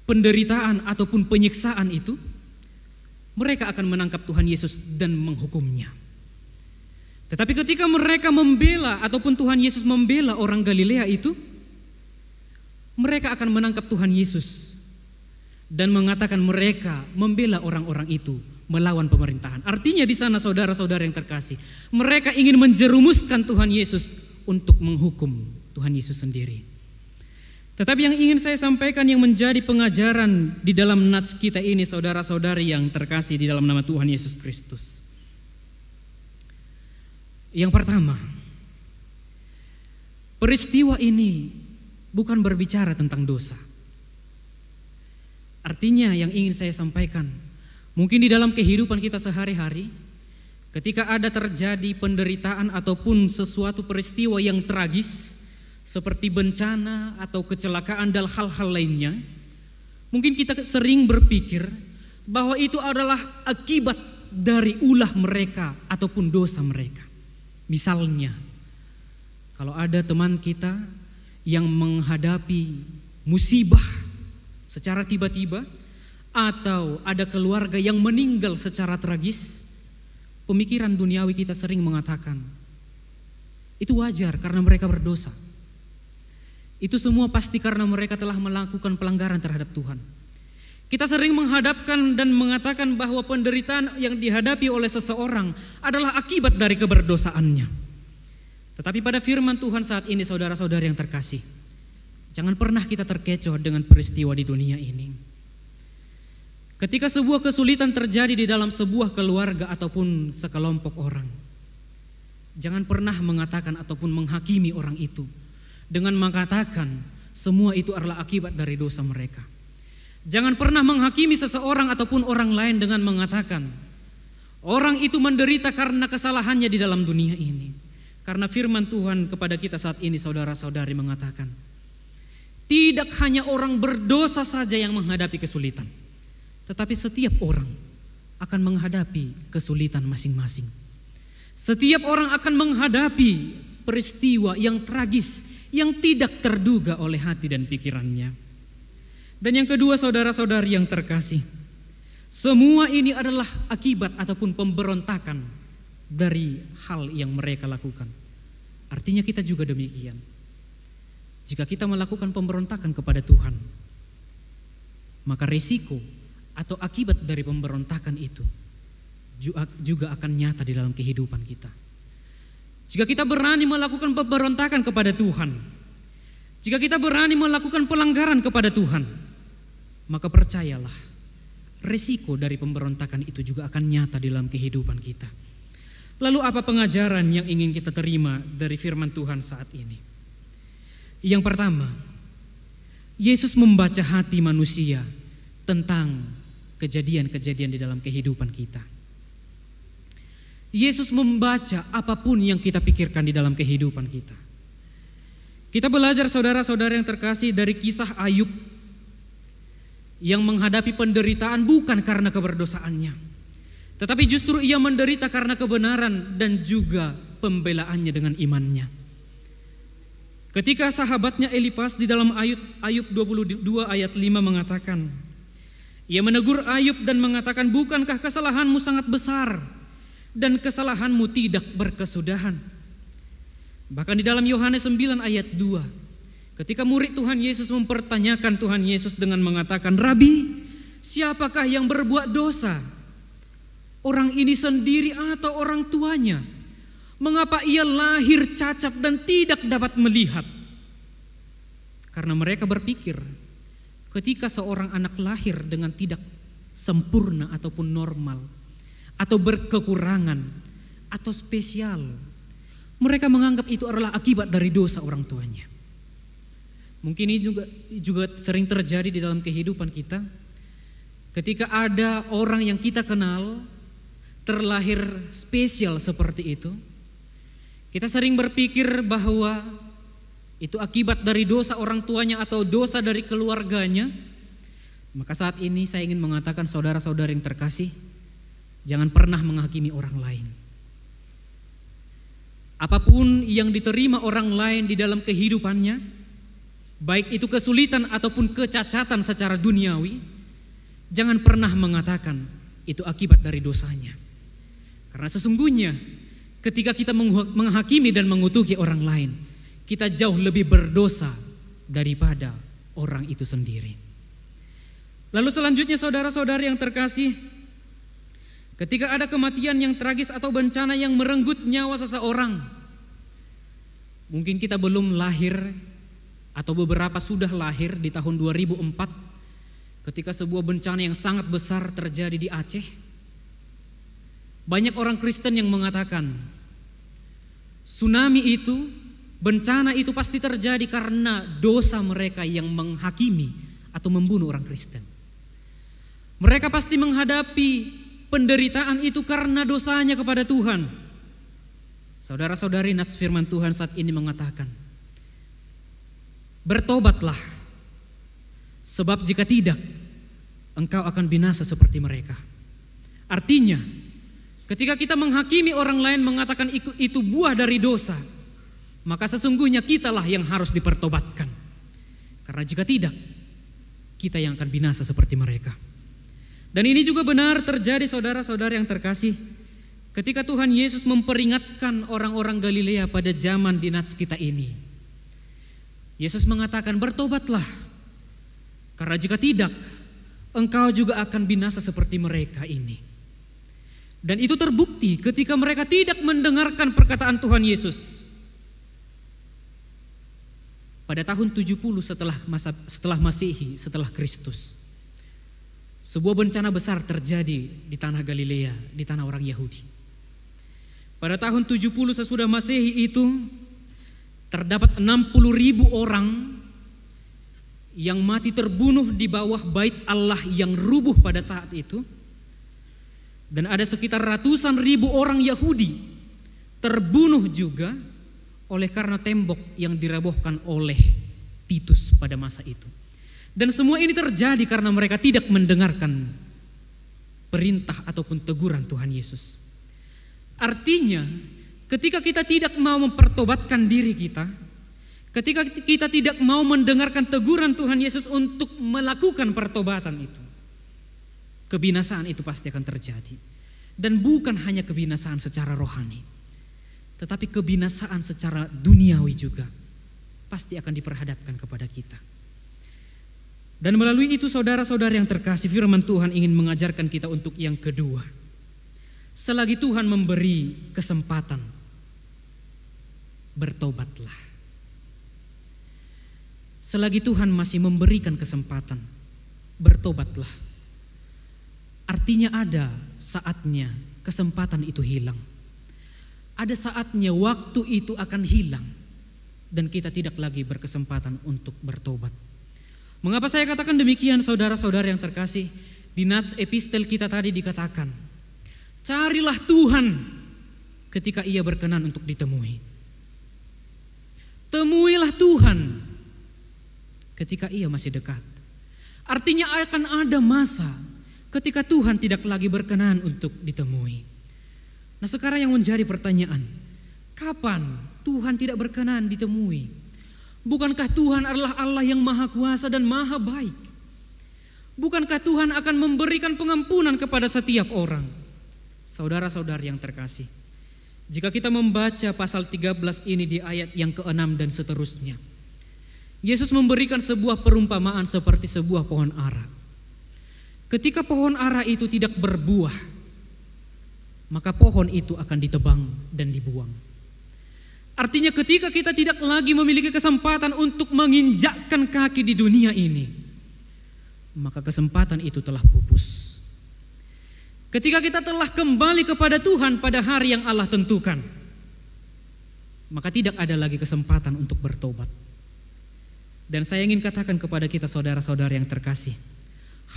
penderitaan ataupun penyiksaan itu, mereka akan menangkap Tuhan Yesus dan menghukumnya. Tetapi ketika mereka membela ataupun Tuhan Yesus membela orang Galilea itu, mereka akan menangkap Tuhan Yesus dan mengatakan mereka membela orang-orang itu melawan pemerintahan. Artinya di sana saudara-saudara yang terkasih, mereka ingin menjerumuskan Tuhan Yesus untuk menghukum Tuhan Yesus sendiri. Tetapi yang ingin saya sampaikan yang menjadi pengajaran di dalam nats kita ini, saudara-saudari yang terkasih di dalam nama Tuhan Yesus Kristus. Yang pertama, peristiwa ini bukan berbicara tentang dosa. Artinya yang ingin saya sampaikan, mungkin di dalam kehidupan kita sehari-hari, ketika ada terjadi penderitaan ataupun sesuatu peristiwa yang tragis seperti bencana atau kecelakaan dan hal-hal lainnya, mungkin kita sering berpikir bahwa itu adalah akibat dari ulah mereka ataupun dosa mereka. Misalnya, Kalau ada teman kita yang menghadapi musibah secara tiba-tiba, atau ada keluarga yang meninggal secara tragis, pemikiran duniawi kita sering mengatakan, itu wajar karena mereka berdosa. Itu semua pasti karena mereka telah melakukan pelanggaran terhadap Tuhan. Kita sering menghadapkan dan mengatakan bahwa penderitaan yang dihadapi oleh seseorang adalah akibat dari keberdosaannya. Tetapi pada firman Tuhan saat ini, saudara-saudari yang terkasih, jangan pernah kita terkecoh dengan peristiwa di dunia ini. Ketika sebuah kesulitan terjadi di dalam sebuah keluarga ataupun sekelompok orang, jangan pernah mengatakan ataupun menghakimi orang itu dengan mengatakan semua itu adalah akibat dari dosa mereka. Jangan pernah menghakimi seseorang ataupun orang lain dengan mengatakan orang itu menderita karena kesalahannya di dalam dunia ini. Karena firman Tuhan kepada kita saat ini, saudara-saudari, mengatakan tidak hanya orang berdosa saja yang menghadapi kesulitan, tetapi setiap orang akan menghadapi kesulitan masing-masing. Setiap orang akan menghadapi peristiwa yang tragis yang tidak terduga oleh hati dan pikirannya. Dan yang kedua, saudara-saudari yang terkasih, semua ini adalah akibat ataupun pemberontakan dari hal yang mereka lakukan. Artinya kita juga demikian. Jika kita melakukan pemberontakan kepada Tuhan, maka risiko atau akibat dari pemberontakan itu juga akan nyata di dalam kehidupan kita. Jika kita berani melakukan pemberontakan kepada Tuhan, jika kita berani melakukan pelanggaran kepada Tuhan, maka percayalah, risiko dari pemberontakan itu juga akan nyata di dalam kehidupan kita. Lalu apa pengajaran yang ingin kita terima dari firman Tuhan saat ini? Yang pertama, Yesus membaca hati manusia tentang kejadian-kejadian di dalam kehidupan kita. Yesus membaca apapun yang kita pikirkan di dalam kehidupan kita. Kita belajar, saudara-saudara yang terkasih, dari kisah Ayub yang menghadapi penderitaan bukan karena keberdosaannya, tetapi justru ia menderita karena kebenaran dan juga pembelaannya dengan imannya. Ketika sahabatnya Elifas di dalam Ayub 22 ayat 5 mengatakan, ia menegur Ayub dan mengatakan, bukankah kesalahanmu sangat besar dan kesalahanmu tidak berkesudahan? Bahkan di dalam Yohanes 9 ayat 2, ketika murid Tuhan Yesus mempertanyakan Tuhan Yesus dengan mengatakan, Rabi, siapakah yang berbuat dosa? Orang ini sendiri atau orang tuanya? Mengapa ia lahir cacat dan tidak dapat melihat? Karena mereka berpikir ketika seorang anak lahir dengan tidak sempurna ataupun normal, atau berkekurangan, atau spesial, mereka menganggap itu adalah akibat dari dosa orang tuanya. Mungkin ini juga sering terjadi di dalam kehidupan kita. Ketika ada orang yang kita kenal terlahir spesial seperti itu, kita sering berpikir bahwa itu akibat dari dosa orang tuanya atau dosa dari keluarganya. Maka saat ini saya ingin mengatakan, saudara-saudara yang terkasih, jangan pernah menghakimi orang lain. Apapun yang diterima orang lain di dalam kehidupannya, baik itu kesulitan ataupun kecacatan secara duniawi, jangan pernah mengatakan itu akibat dari dosanya. Karena sesungguhnya ketika kita menghakimi dan mengutuki orang lain, kita jauh lebih berdosa daripada orang itu sendiri. Lalu selanjutnya, saudara-saudari yang terkasih, ketika ada kematian yang tragis atau bencana yang merenggut nyawa seseorang, mungkin kita belum lahir atau beberapa sudah lahir di tahun 2004, ketika sebuah bencana yang sangat besar terjadi di Aceh. Banyak orang Kristen yang mengatakan tsunami itu, bencana itu pasti terjadi karena dosa mereka yang menghakimi atau membunuh orang Kristen. Mereka pasti menghadapi penderitaan itu karena dosanya kepada Tuhan. Saudara-saudari, nats firman Tuhan saat ini mengatakan, bertobatlah, sebab jika tidak, engkau akan binasa seperti mereka. Artinya, ketika kita menghakimi orang lain mengatakan itu buah dari dosa, maka sesungguhnya kitalah yang harus dipertobatkan. Karena jika tidak, kita yang akan binasa seperti mereka. Dan ini juga benar terjadi saudara-saudara yang terkasih, ketika Tuhan Yesus memperingatkan orang-orang Galilea pada zaman di nats kita ini. Yesus mengatakan, bertobatlah, karena jika tidak, engkau juga akan binasa seperti mereka ini. Dan itu terbukti ketika mereka tidak mendengarkan perkataan Tuhan Yesus. Pada tahun 70 setelah Masehi, setelah Kristus, sebuah bencana besar terjadi di tanah Galilea, di tanah orang Yahudi. Pada tahun 70 sesudah Masehi itu, terdapat 60.000 orang yang mati terbunuh di bawah bait Allah yang rubuh pada saat itu. Dan ada sekitar ratusan ribu orang Yahudi terbunuh juga oleh karena tembok yang dirobohkan oleh Titus pada masa itu. Dan semua ini terjadi karena mereka tidak mendengarkan perintah ataupun teguran Tuhan Yesus. Artinya, ketika kita tidak mau mempertobatkan diri kita, ketika kita tidak mau mendengarkan teguran Tuhan Yesus untuk melakukan pertobatan itu, kebinasaan itu pasti akan terjadi. Dan bukan hanya kebinasaan secara rohani, tetapi kebinasaan secara duniawi juga pasti akan diperhadapkan kepada kita. Dan melalui itu saudara-saudara yang terkasih, firman Tuhan ingin mengajarkan kita untuk yang kedua. Selagi Tuhan memberi kesempatan, bertobatlah. Selagi Tuhan masih memberikan kesempatan, bertobatlah. Artinya ada saatnya kesempatan itu hilang. Ada saatnya waktu itu akan hilang dan kita tidak lagi berkesempatan untuk bertobat. Mengapa saya katakan demikian saudara-saudara yang terkasih? Di nats epistel kita tadi dikatakan, carilah Tuhan ketika Ia berkenan untuk ditemui. Temuilah Tuhan ketika Ia masih dekat. Artinya akan ada masa ketika Tuhan tidak lagi berkenan untuk ditemui. Nah, sekarang yang menjadi pertanyaan, kapan Tuhan tidak berkenan ditemui? Bukankah Tuhan adalah Allah yang maha kuasa dan maha baik? Bukankah Tuhan akan memberikan pengampunan kepada setiap orang? Saudara-saudara yang terkasih, jika kita membaca pasal 13 ini di ayat yang ke-6 dan seterusnya, Yesus memberikan sebuah perumpamaan seperti sebuah pohon ara. Ketika pohon ara itu tidak berbuah, maka pohon itu akan ditebang dan dibuang. Artinya ketika kita tidak lagi memiliki kesempatan untuk menginjakkan kaki di dunia ini, maka kesempatan itu telah pupus. Ketika kita telah kembali kepada Tuhan pada hari yang Allah tentukan, maka tidak ada lagi kesempatan untuk bertobat. Dan saya ingin katakan kepada kita saudara-saudara yang terkasih,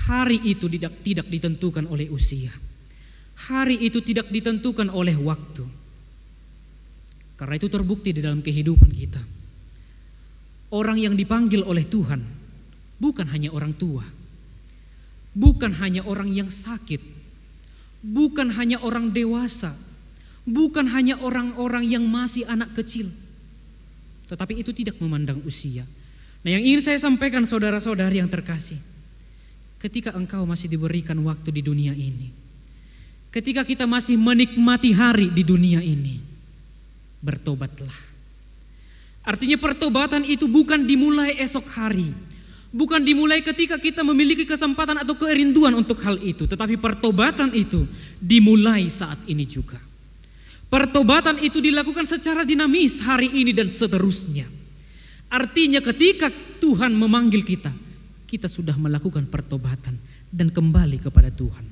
hari itu tidak ditentukan oleh usia. Hari itu tidak ditentukan oleh waktu. Karena itu terbukti di dalam kehidupan kita. Orang yang dipanggil oleh Tuhan bukan hanya orang tua, bukan hanya orang yang sakit, bukan hanya orang dewasa, bukan hanya orang-orang yang masih anak kecil. Tetapi itu tidak memandang usia. Nah, yang ingin saya sampaikan saudara-saudari yang terkasih, ketika engkau masih diberikan waktu di dunia ini, ketika kita masih menikmati hari di dunia ini, bertobatlah. Artinya pertobatan itu bukan dimulai esok hari, bukan dimulai ketika kita memiliki kesempatan atau kerinduan untuk hal itu, tetapi pertobatan itu dimulai saat ini juga. Pertobatan itu dilakukan secara dinamis hari ini dan seterusnya. Artinya ketika Tuhan memanggil kita, kita sudah melakukan pertobatan dan kembali kepada Tuhan.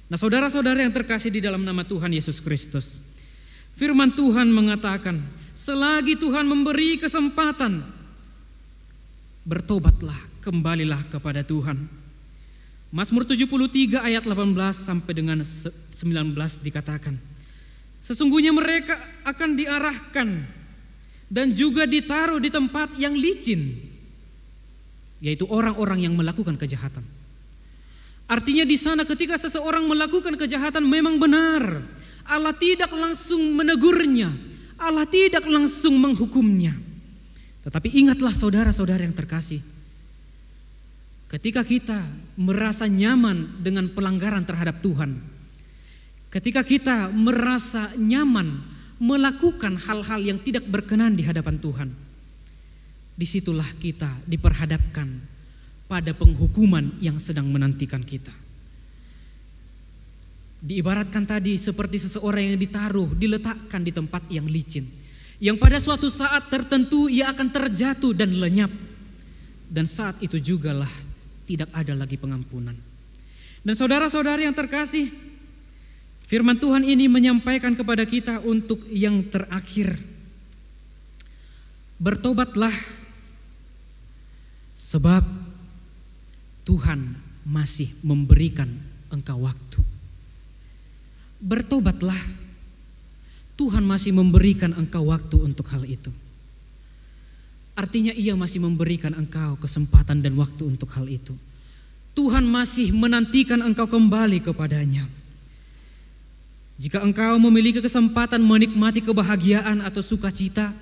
Nah, saudara-saudara yang terkasih di dalam nama Tuhan Yesus Kristus, firman Tuhan mengatakan, selagi Tuhan memberi kesempatan, bertobatlah, kembalilah kepada Tuhan. Mazmur 73 ayat 18 sampai dengan 19 dikatakan, sesungguhnya mereka akan diarahkan dan juga ditaruh di tempat yang licin, yaitu orang-orang yang melakukan kejahatan. Artinya di sana ketika seseorang melakukan kejahatan memang benar, Allah tidak langsung menegurnya, Allah tidak langsung menghukumnya. Tetapi ingatlah saudara-saudara yang terkasih, ketika kita merasa nyaman dengan pelanggaran terhadap Tuhan, ketika kita merasa nyaman melakukan hal-hal yang tidak berkenan di hadapan Tuhan, disitulah kita diperhadapkan pada penghukuman yang sedang menantikan kita. Diibaratkan tadi seperti seseorang yang ditaruh, diletakkan di tempat yang licin, yang pada suatu saat tertentu ia akan terjatuh dan lenyap. Dan saat itu jugalah tidak ada lagi pengampunan. Dan saudara-saudari yang terkasih, firman Tuhan ini menyampaikan kepada kita untuk yang terakhir. Bertobatlah, sebab Tuhan masih memberikan engkau waktu. Bertobatlah, Tuhan masih memberikan engkau waktu untuk hal itu. Artinya ia masih memberikan engkau kesempatan dan waktu untuk hal itu. Tuhan masih menantikan engkau kembali kepadanya. Jika engkau memiliki kesempatan menikmati kebahagiaan atau sukacita,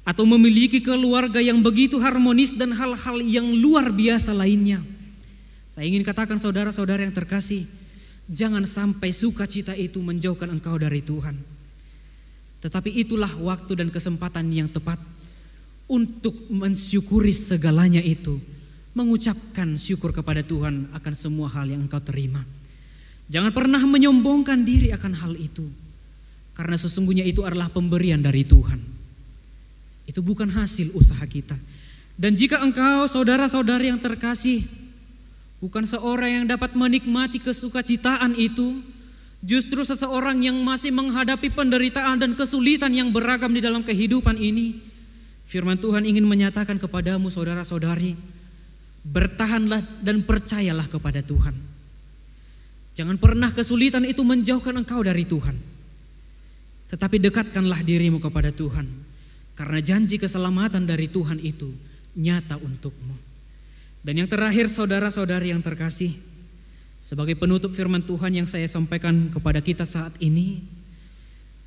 atau memiliki keluarga yang begitu harmonis dan hal-hal yang luar biasa lainnya, saya ingin katakan saudara-saudara yang terkasih, jangan sampai sukacita itu menjauhkan engkau dari Tuhan. Tetapi itulah waktu dan kesempatan yang tepat untuk mensyukuri segalanya itu, mengucapkan syukur kepada Tuhan akan semua hal yang engkau terima. Jangan pernah menyombongkan diri akan hal itu, karena sesungguhnya itu adalah pemberian dari Tuhan. Itu bukan hasil usaha kita. Dan jika engkau saudara-saudari yang terkasih bukan seorang yang dapat menikmati kesukacitaan itu, justru seseorang yang masih menghadapi penderitaan dan kesulitan yang beragam di dalam kehidupan ini, firman Tuhan ingin menyatakan kepadamu saudara-saudari, bertahanlah dan percayalah kepada Tuhan. Jangan pernah kesulitan itu menjauhkan engkau dari Tuhan, tetapi dekatkanlah dirimu kepada Tuhan, karena janji keselamatan dari Tuhan itu nyata untukmu. Dan yang terakhir saudara-saudari yang terkasih, sebagai penutup firman Tuhan yang saya sampaikan kepada kita saat ini,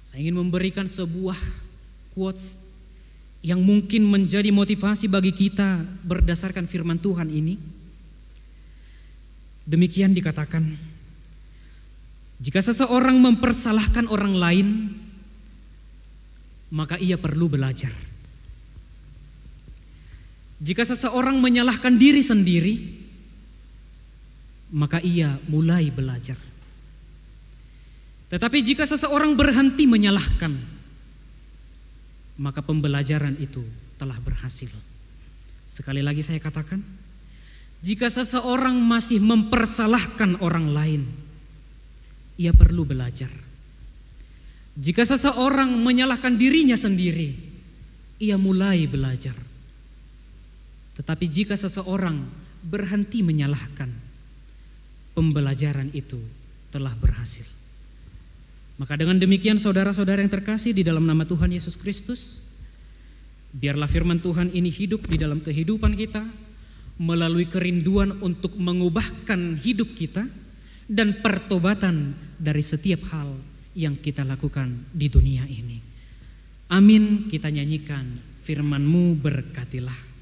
saya ingin memberikan sebuah quotes yang mungkin menjadi motivasi bagi kita berdasarkan firman Tuhan ini. Demikian dikatakan, jika seseorang mempersalahkan orang lain, maka ia perlu belajar. Jika seseorang menyalahkan diri sendiri, maka ia mulai belajar. Tetapi jika seseorang berhenti menyalahkan, maka pembelajaran itu telah berhasil. Sekali lagi saya katakan, jika seseorang masih mempersalahkan orang lain, ia perlu belajar. Jika seseorang menyalahkan dirinya sendiri, ia mulai belajar. Tetapi jika seseorang berhenti menyalahkan, pembelajaran itu telah berhasil. Maka dengan demikian saudara-saudara yang terkasih di dalam nama Tuhan Yesus Kristus, biarlah firman Tuhan ini hidup di dalam kehidupan kita, melalui kerinduan untuk mengubahkan hidup kita dan pertobatan dari setiap hal yang kita lakukan di dunia ini. Amin. Kita nyanyikan firman-Mu berkatilah.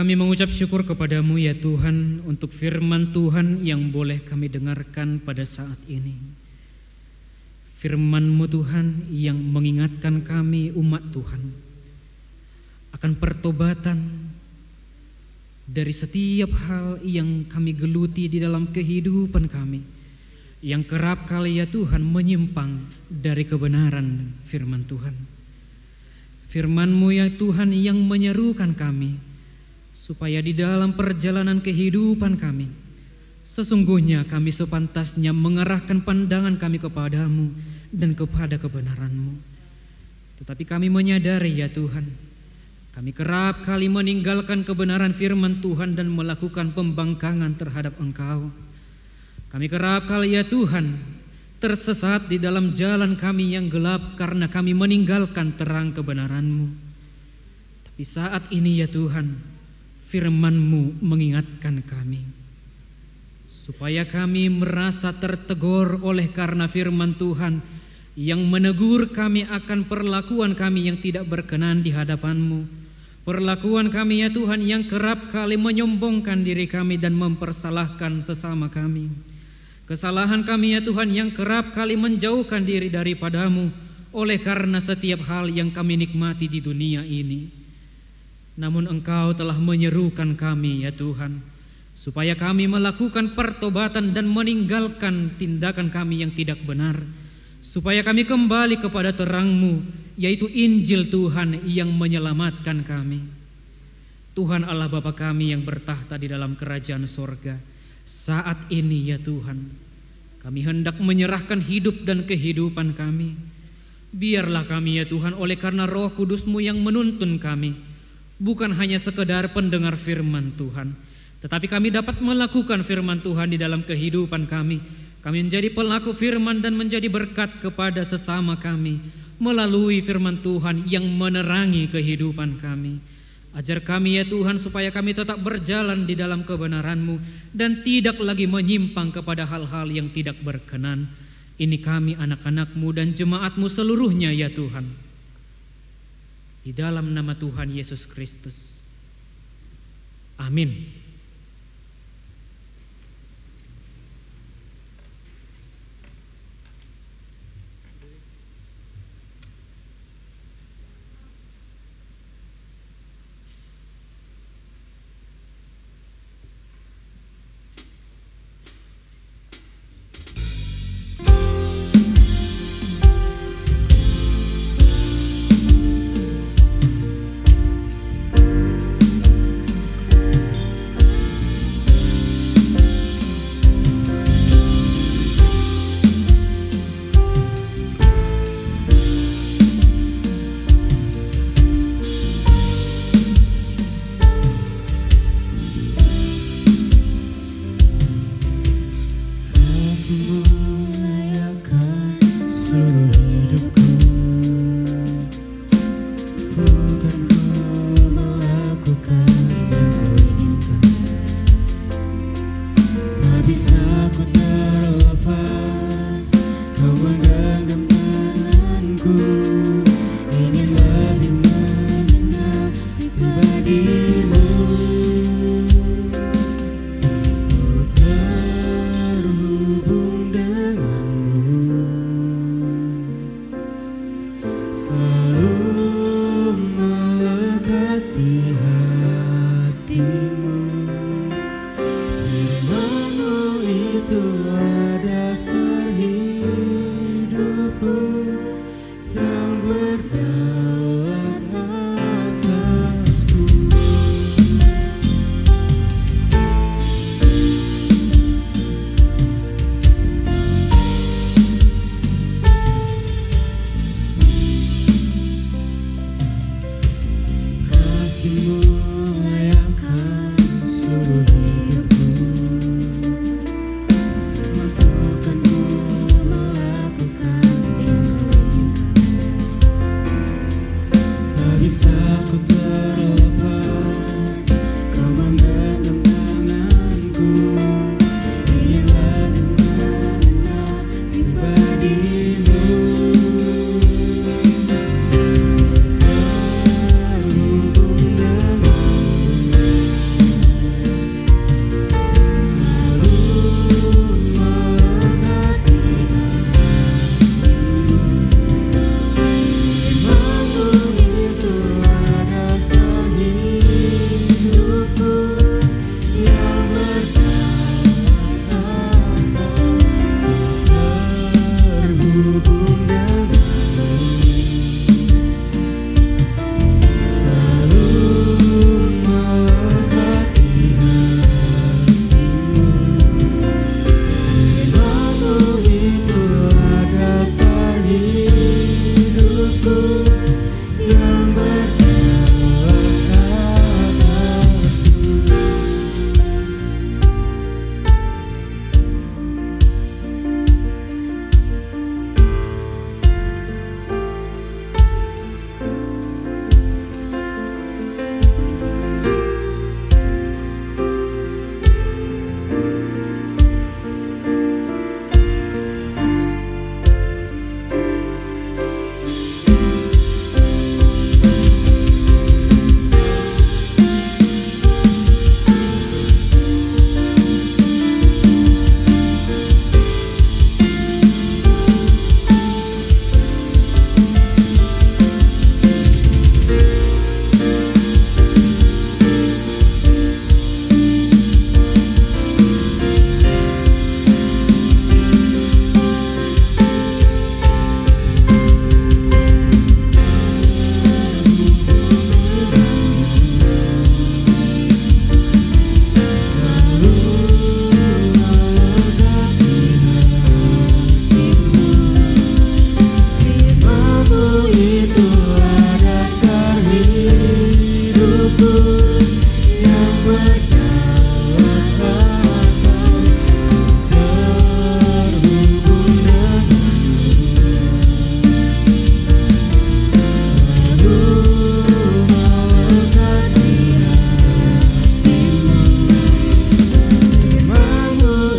Kami mengucap syukur kepadamu ya Tuhan untuk firman Tuhan yang boleh kami dengarkan pada saat ini. Firman-Mu Tuhan yang mengingatkan kami umat Tuhan akan pertobatan dari setiap hal yang kami geluti di dalam kehidupan kami, yang kerap kali ya Tuhan menyimpang dari kebenaran firman Tuhan. Firman-Mu ya Tuhan yang menyerukan kami supaya di dalam perjalanan kehidupan kami, sesungguhnya kami sepantasnya mengarahkan pandangan kami kepadamu dan kepada kebenaran-Mu. Tetapi kami menyadari ya Tuhan, kami kerap kali meninggalkan kebenaran firman Tuhan dan melakukan pembangkangan terhadap Engkau. Kami kerap kali ya Tuhan tersesat di dalam jalan kami yang gelap karena kami meninggalkan terang kebenaran-Mu. Tapi saat ini ya Tuhan, firman-Mu mengingatkan kami supaya kami merasa tertegur oleh karena firman Tuhan yang menegur kami akan perlakuan kami yang tidak berkenan di hadapan-Mu. Perlakuan kami ya Tuhan yang kerap kali menyombongkan diri kami dan mempersalahkan sesama kami. Kesalahan kami ya Tuhan yang kerap kali menjauhkan diri daripada-Mu oleh karena setiap hal yang kami nikmati di dunia ini. Namun Engkau telah menyerukan kami ya Tuhan, supaya kami melakukan pertobatan dan meninggalkan tindakan kami yang tidak benar, supaya kami kembali kepada terang-Mu, yaitu Injil Tuhan yang menyelamatkan kami. Tuhan Allah Bapa kami yang bertahta di dalam kerajaan sorga, saat ini ya Tuhan, kami hendak menyerahkan hidup dan kehidupan kami. Biarlah kami ya Tuhan oleh karena Roh Kudus-Mu yang menuntun kami, bukan hanya sekedar pendengar firman Tuhan, tetapi kami dapat melakukan firman Tuhan di dalam kehidupan kami. Kami menjadi pelaku firman dan menjadi berkat kepada sesama kami melalui firman Tuhan yang menerangi kehidupan kami. Ajar kami ya Tuhan supaya kami tetap berjalan di dalam kebenaran-Mu dan tidak lagi menyimpang kepada hal-hal yang tidak berkenan. Ini kami anak-anak-Mu dan jemaat-Mu seluruhnya ya Tuhan. Di dalam nama Tuhan Yesus Kristus. Amin.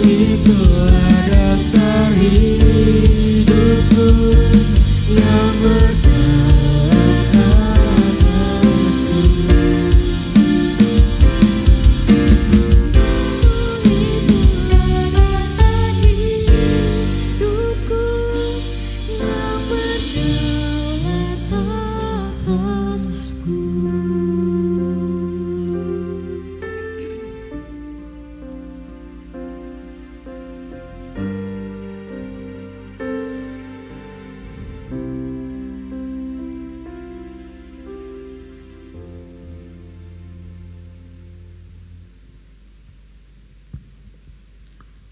Itulah dasar hidupku yang bertahan atasku. Itulah dasar hidupku yang berdaulat atasku.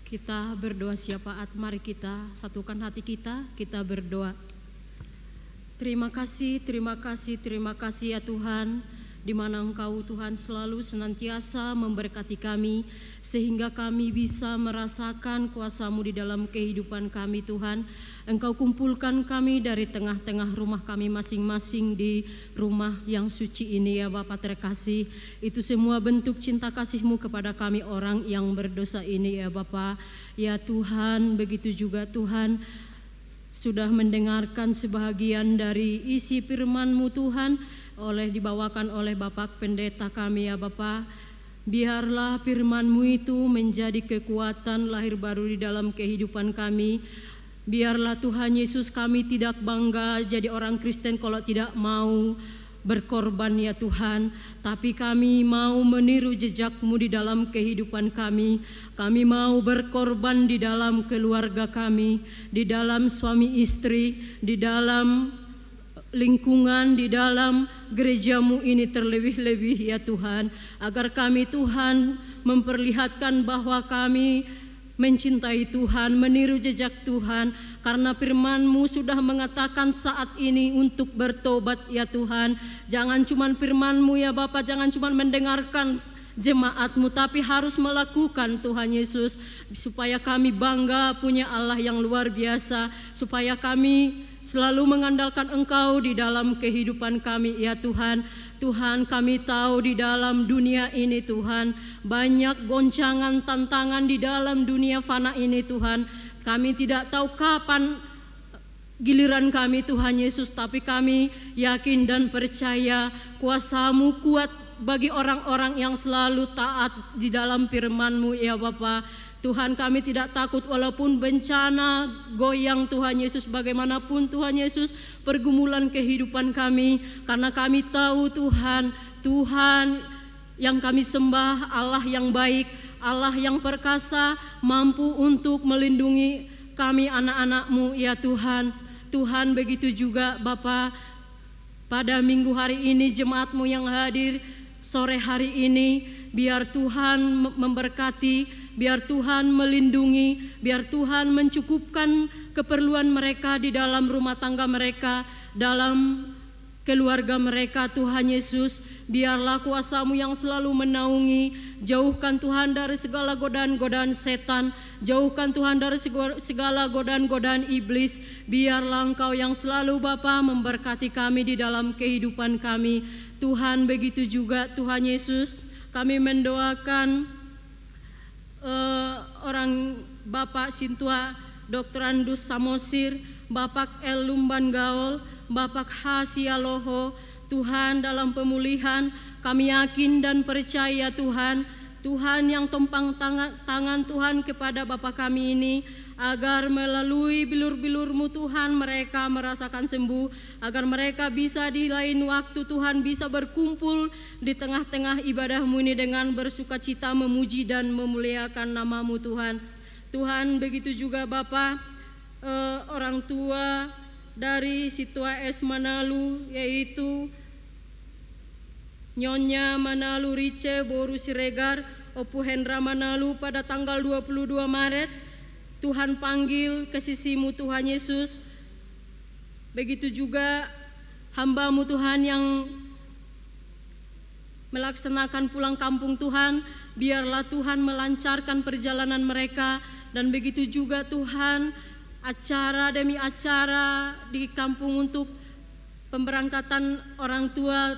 Kita berdoa syafaat, mari kita satukan hati kita berdoa. Terima kasih ya Tuhan, di mana Engkau Tuhan selalu senantiasa memberkati kami, sehingga kami bisa merasakan kuasa-Mu di dalam kehidupan kami Tuhan. Engkau kumpulkan kami dari tengah-tengah rumah kami masing-masing di rumah yang suci ini ya Bapa terkasih. Itu semua bentuk cinta kasih-Mu kepada kami orang yang berdosa ini ya Bapa. Ya Tuhan, begitu juga Tuhan sudah mendengarkan sebahagian dari isi firman-Mu Tuhan dibawakan oleh Bapak Pendeta kami ya Bapa. Biarlah firman-Mu itu menjadi kekuatan lahir baru di dalam kehidupan kami. Biarlah Tuhan Yesus kami tidak bangga jadi orang Kristen kalau tidak mau berkorban ya Tuhan, tapi kami mau meniru jejak-Mu di dalam kehidupan kami. Kami mau berkorban di dalam keluarga kami, di dalam suami istri, di dalam lingkungan, di dalam gereja-Mu ini terlebih-lebih ya Tuhan, agar kami Tuhan memperlihatkan bahwa kami mencintai Tuhan, meniru jejak Tuhan, karena firman-Mu sudah mengatakan saat ini untuk bertobat ya Tuhan. Jangan cuma firman-Mu ya Bapa, jangan cuma mendengarkan jemaat-Mu, tapi harus melakukan Tuhan Yesus, supaya kami bangga punya Allah yang luar biasa, supaya kami selalu mengandalkan Engkau di dalam kehidupan kami ya Tuhan. Tuhan, kami tahu di dalam dunia ini Tuhan, banyak goncangan, tantangan di dalam dunia fana ini Tuhan. Kami tidak tahu kapan giliran kami Tuhan Yesus, tapi kami yakin dan percaya kuasa-Mu kuat bagi orang-orang yang selalu taat di dalam firman-Mu ya Bapa. Tuhan, kami tidak takut walaupun bencana goyang Tuhan Yesus, bagaimanapun Tuhan Yesus pergumulan kehidupan kami, karena kami tahu Tuhan yang kami sembah Allah yang baik, Allah yang perkasa, mampu untuk melindungi kami anak-anak-Mu ya Tuhan. Tuhan, begitu juga Bapa, pada minggu hari ini jemaat-Mu yang hadir sore hari ini, biar Tuhan memberkati, biar Tuhan melindungi, biar Tuhan mencukupkan keperluan mereka di dalam rumah tangga mereka, dalam keluarga mereka Tuhan Yesus. Biarlah kuasa-Mu yang selalu menaungi, jauhkan Tuhan dari segala godaan-godaan setan, jauhkan Tuhan dari segala godaan-godaan iblis. Biarlah Engkau yang selalu Bapa memberkati kami di dalam kehidupan kami. Tuhan, begitu juga Tuhan Yesus, kami mendoakan orang Bapak Sintua Dr. Andus Samosir, Bapak El Lumban Gaol, Bapak Hasialoho. Tuhan, dalam pemulihan kami yakin dan percaya Tuhan, Tuhan yang tumpang tangan Tuhan kepada Bapak kami ini, agar melalui bilur-bilur-Mu Tuhan mereka merasakan sembuh, agar mereka bisa di lain waktu Tuhan bisa berkumpul di tengah-tengah ibadah-Mu ini dengan bersuka cita memuji dan memuliakan nama-Mu Tuhan. Tuhan, begitu juga Bapa, orang tua dari Situa S Manalu, yaitu Nyonya Manalu Rice Boru Siregar Opu Hendra Manalu pada tanggal 22 Maret. Tuhan panggil ke sisi-Mu Tuhan Yesus. Begitu juga hamba-Mu Tuhan yang melaksanakan pulang kampung Tuhan, biarlah Tuhan melancarkan perjalanan mereka. Dan begitu juga Tuhan, acara demi acara di kampung untuk pemberangkatan orang tua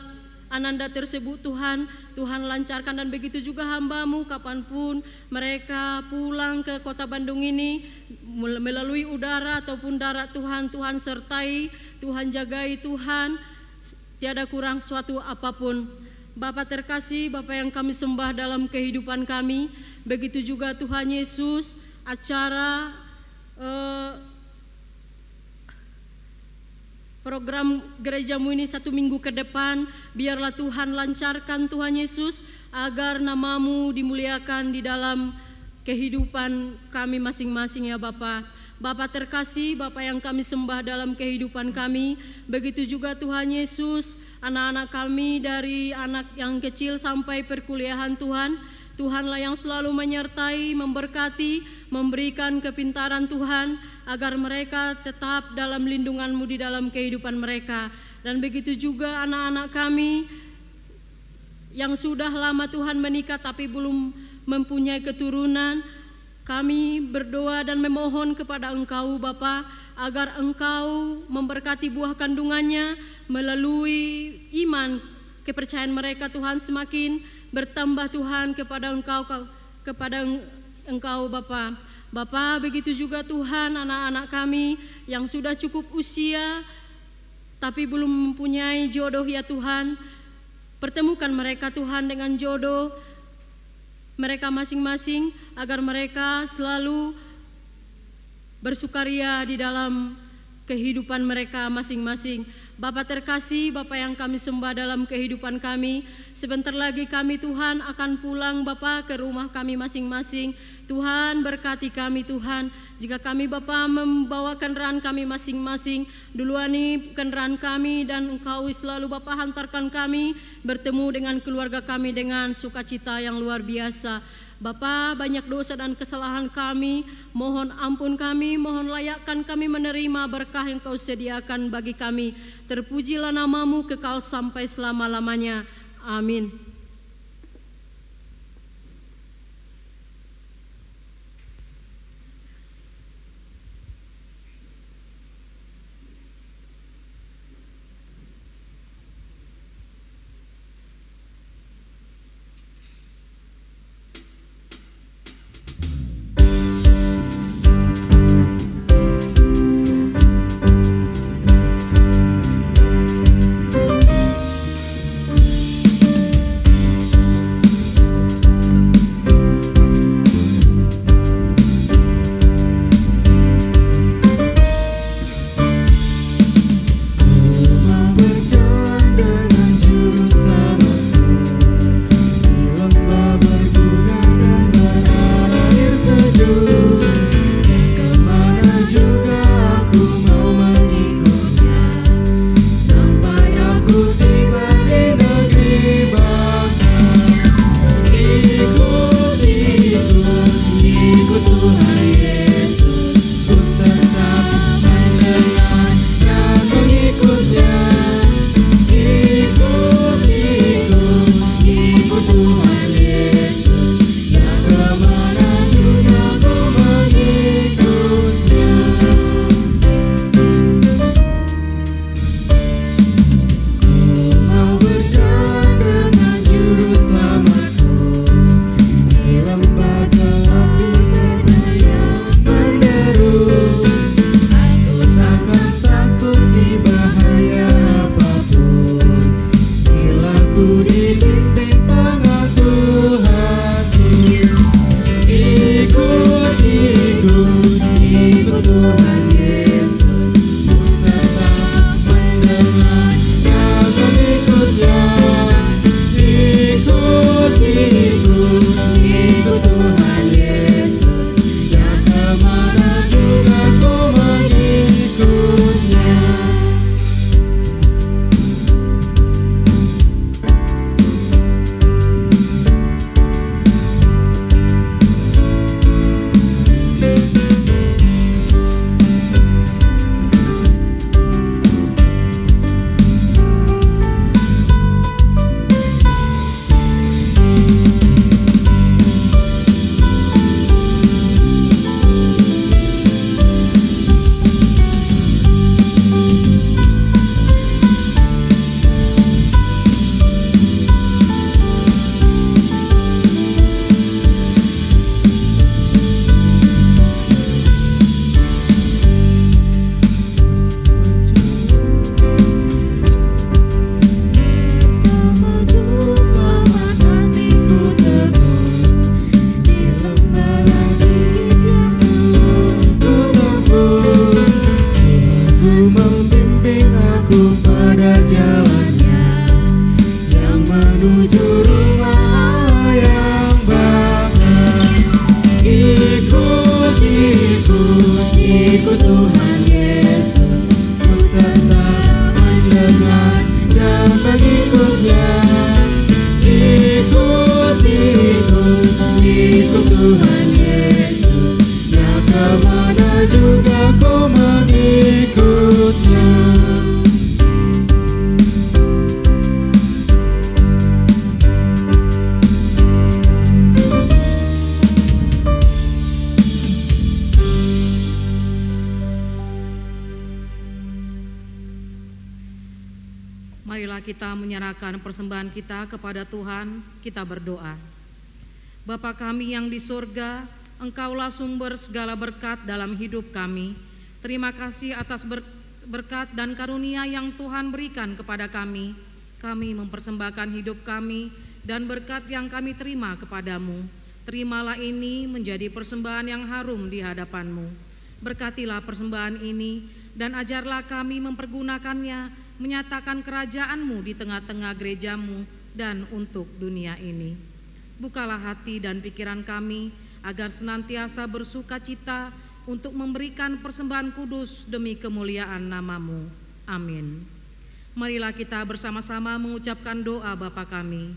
Ananda tersebut Tuhan, Tuhan lancarkan, dan begitu juga hamba-Mu kapanpun mereka pulang ke kota Bandung ini melalui udara ataupun darat, Tuhan, Tuhan sertai, Tuhan jagai, Tuhan, tiada kurang suatu apapun. Bapa terkasih, Bapa yang kami sembah dalam kehidupan kami, begitu juga Tuhan Yesus, acara program gerejamu ini 1 minggu ke depan, biarlah Tuhan lancarkan Tuhan Yesus, agar nama-Mu dimuliakan di dalam kehidupan kami masing-masing ya Bapa. Bapa terkasih, Bapa yang kami sembah dalam kehidupan kami, begitu juga Tuhan Yesus, anak-anak kami dari anak yang kecil sampai perkuliahan Tuhan, Tuhanlah yang selalu menyertai, memberkati, memberikan kepintaran Tuhan, agar mereka tetap dalam lindungan-Mu di dalam kehidupan mereka. Dan begitu juga anak-anak kami yang sudah lama Tuhan menikah tapi belum mempunyai keturunan, kami berdoa dan memohon kepada Engkau Bapa, agar Engkau memberkati buah kandungannya melalui iman, kepercayaan mereka Tuhan semakin bertambah Tuhan kepada Engkau Bapa. Bapa, begitu juga Tuhan anak-anak kami yang sudah cukup usia tapi belum mempunyai jodoh ya Tuhan, pertemukan mereka Tuhan dengan jodoh mereka masing-masing, agar mereka selalu bersukaria di dalam kehidupan mereka masing-masing. Bapa terkasih, Bapa yang kami sembah dalam kehidupan kami, sebentar lagi kami Tuhan akan pulang Bapa ke rumah kami masing-masing. Tuhan berkati kami Tuhan, jika kami Bapa membawa kendaraan kami masing-masing, duluani kendaraan kami, dan Engkau selalu Bapa hantarkan kami bertemu dengan keluarga kami dengan sukacita yang luar biasa. Bapa, banyak dosa dan kesalahan kami, mohon ampun kami, mohon layakkan kami menerima berkah yang Kau sediakan bagi kami. Terpujilah nama-Mu kekal sampai selama-lamanya. Amin. Marilah kita menyerahkan persembahan kita kepada Tuhan, kita berdoa. Bapa kami yang di surga, Engkaulah sumber segala berkat dalam hidup kami. Terima kasih atas berkat dan karunia yang Tuhan berikan kepada kami. Kami mempersembahkan hidup kami dan berkat yang kami terima kepadamu. Terimalah ini menjadi persembahan yang harum di hadapan-Mu. Berkatilah persembahan ini dan ajarlah kami mempergunakannya, menyatakan kerajaan-Mu di tengah-tengah gereja-Mu dan untuk dunia ini. Bukalah hati dan pikiran kami agar senantiasa bersuka cita untuk memberikan persembahan kudus demi kemuliaan nama-Mu. Amin. Marilah kita bersama-sama mengucapkan doa Bapa kami.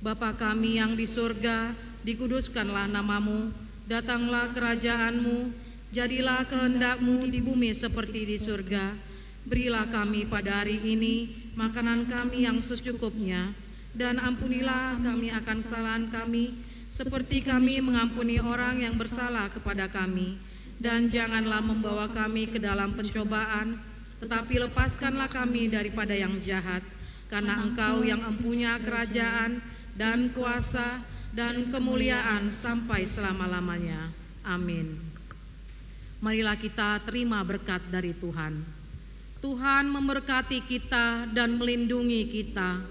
Bapa kami yang di surga, dikuduskanlah nama-Mu, datanglah kerajaan-Mu, jadilah kehendak-Mu di bumi seperti di surga. Berilah kami pada hari ini makanan kami yang secukupnya, dan ampunilah kami akan kesalahan kami, seperti kami mengampuni orang yang bersalah kepada kami. Dan janganlah membawa kami ke dalam pencobaan, tetapi lepaskanlah kami daripada yang jahat, karena Engkau yang empunya kerajaan dan kuasa dan kemuliaan sampai selama-lamanya. Amin. Marilah kita terima berkat dari Tuhan. Tuhan memberkati kita dan melindungi kita.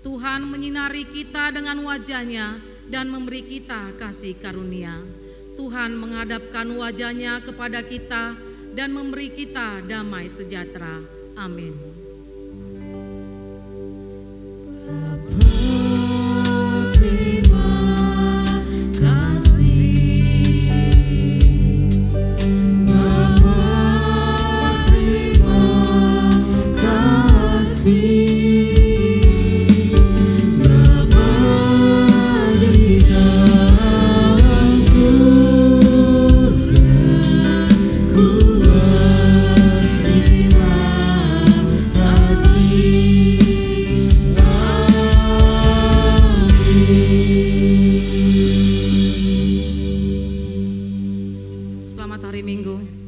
Tuhan menyinari kita dengan wajah-Nya dan memberi kita kasih karunia. Tuhan menghadapkan wajah-Nya kepada kita dan memberi kita damai sejahtera. Amin. Bapa, terima kasih. Bapa, terima kasih. Bapa di dalam surga, ku berterima kasih. Selamat hari Minggu.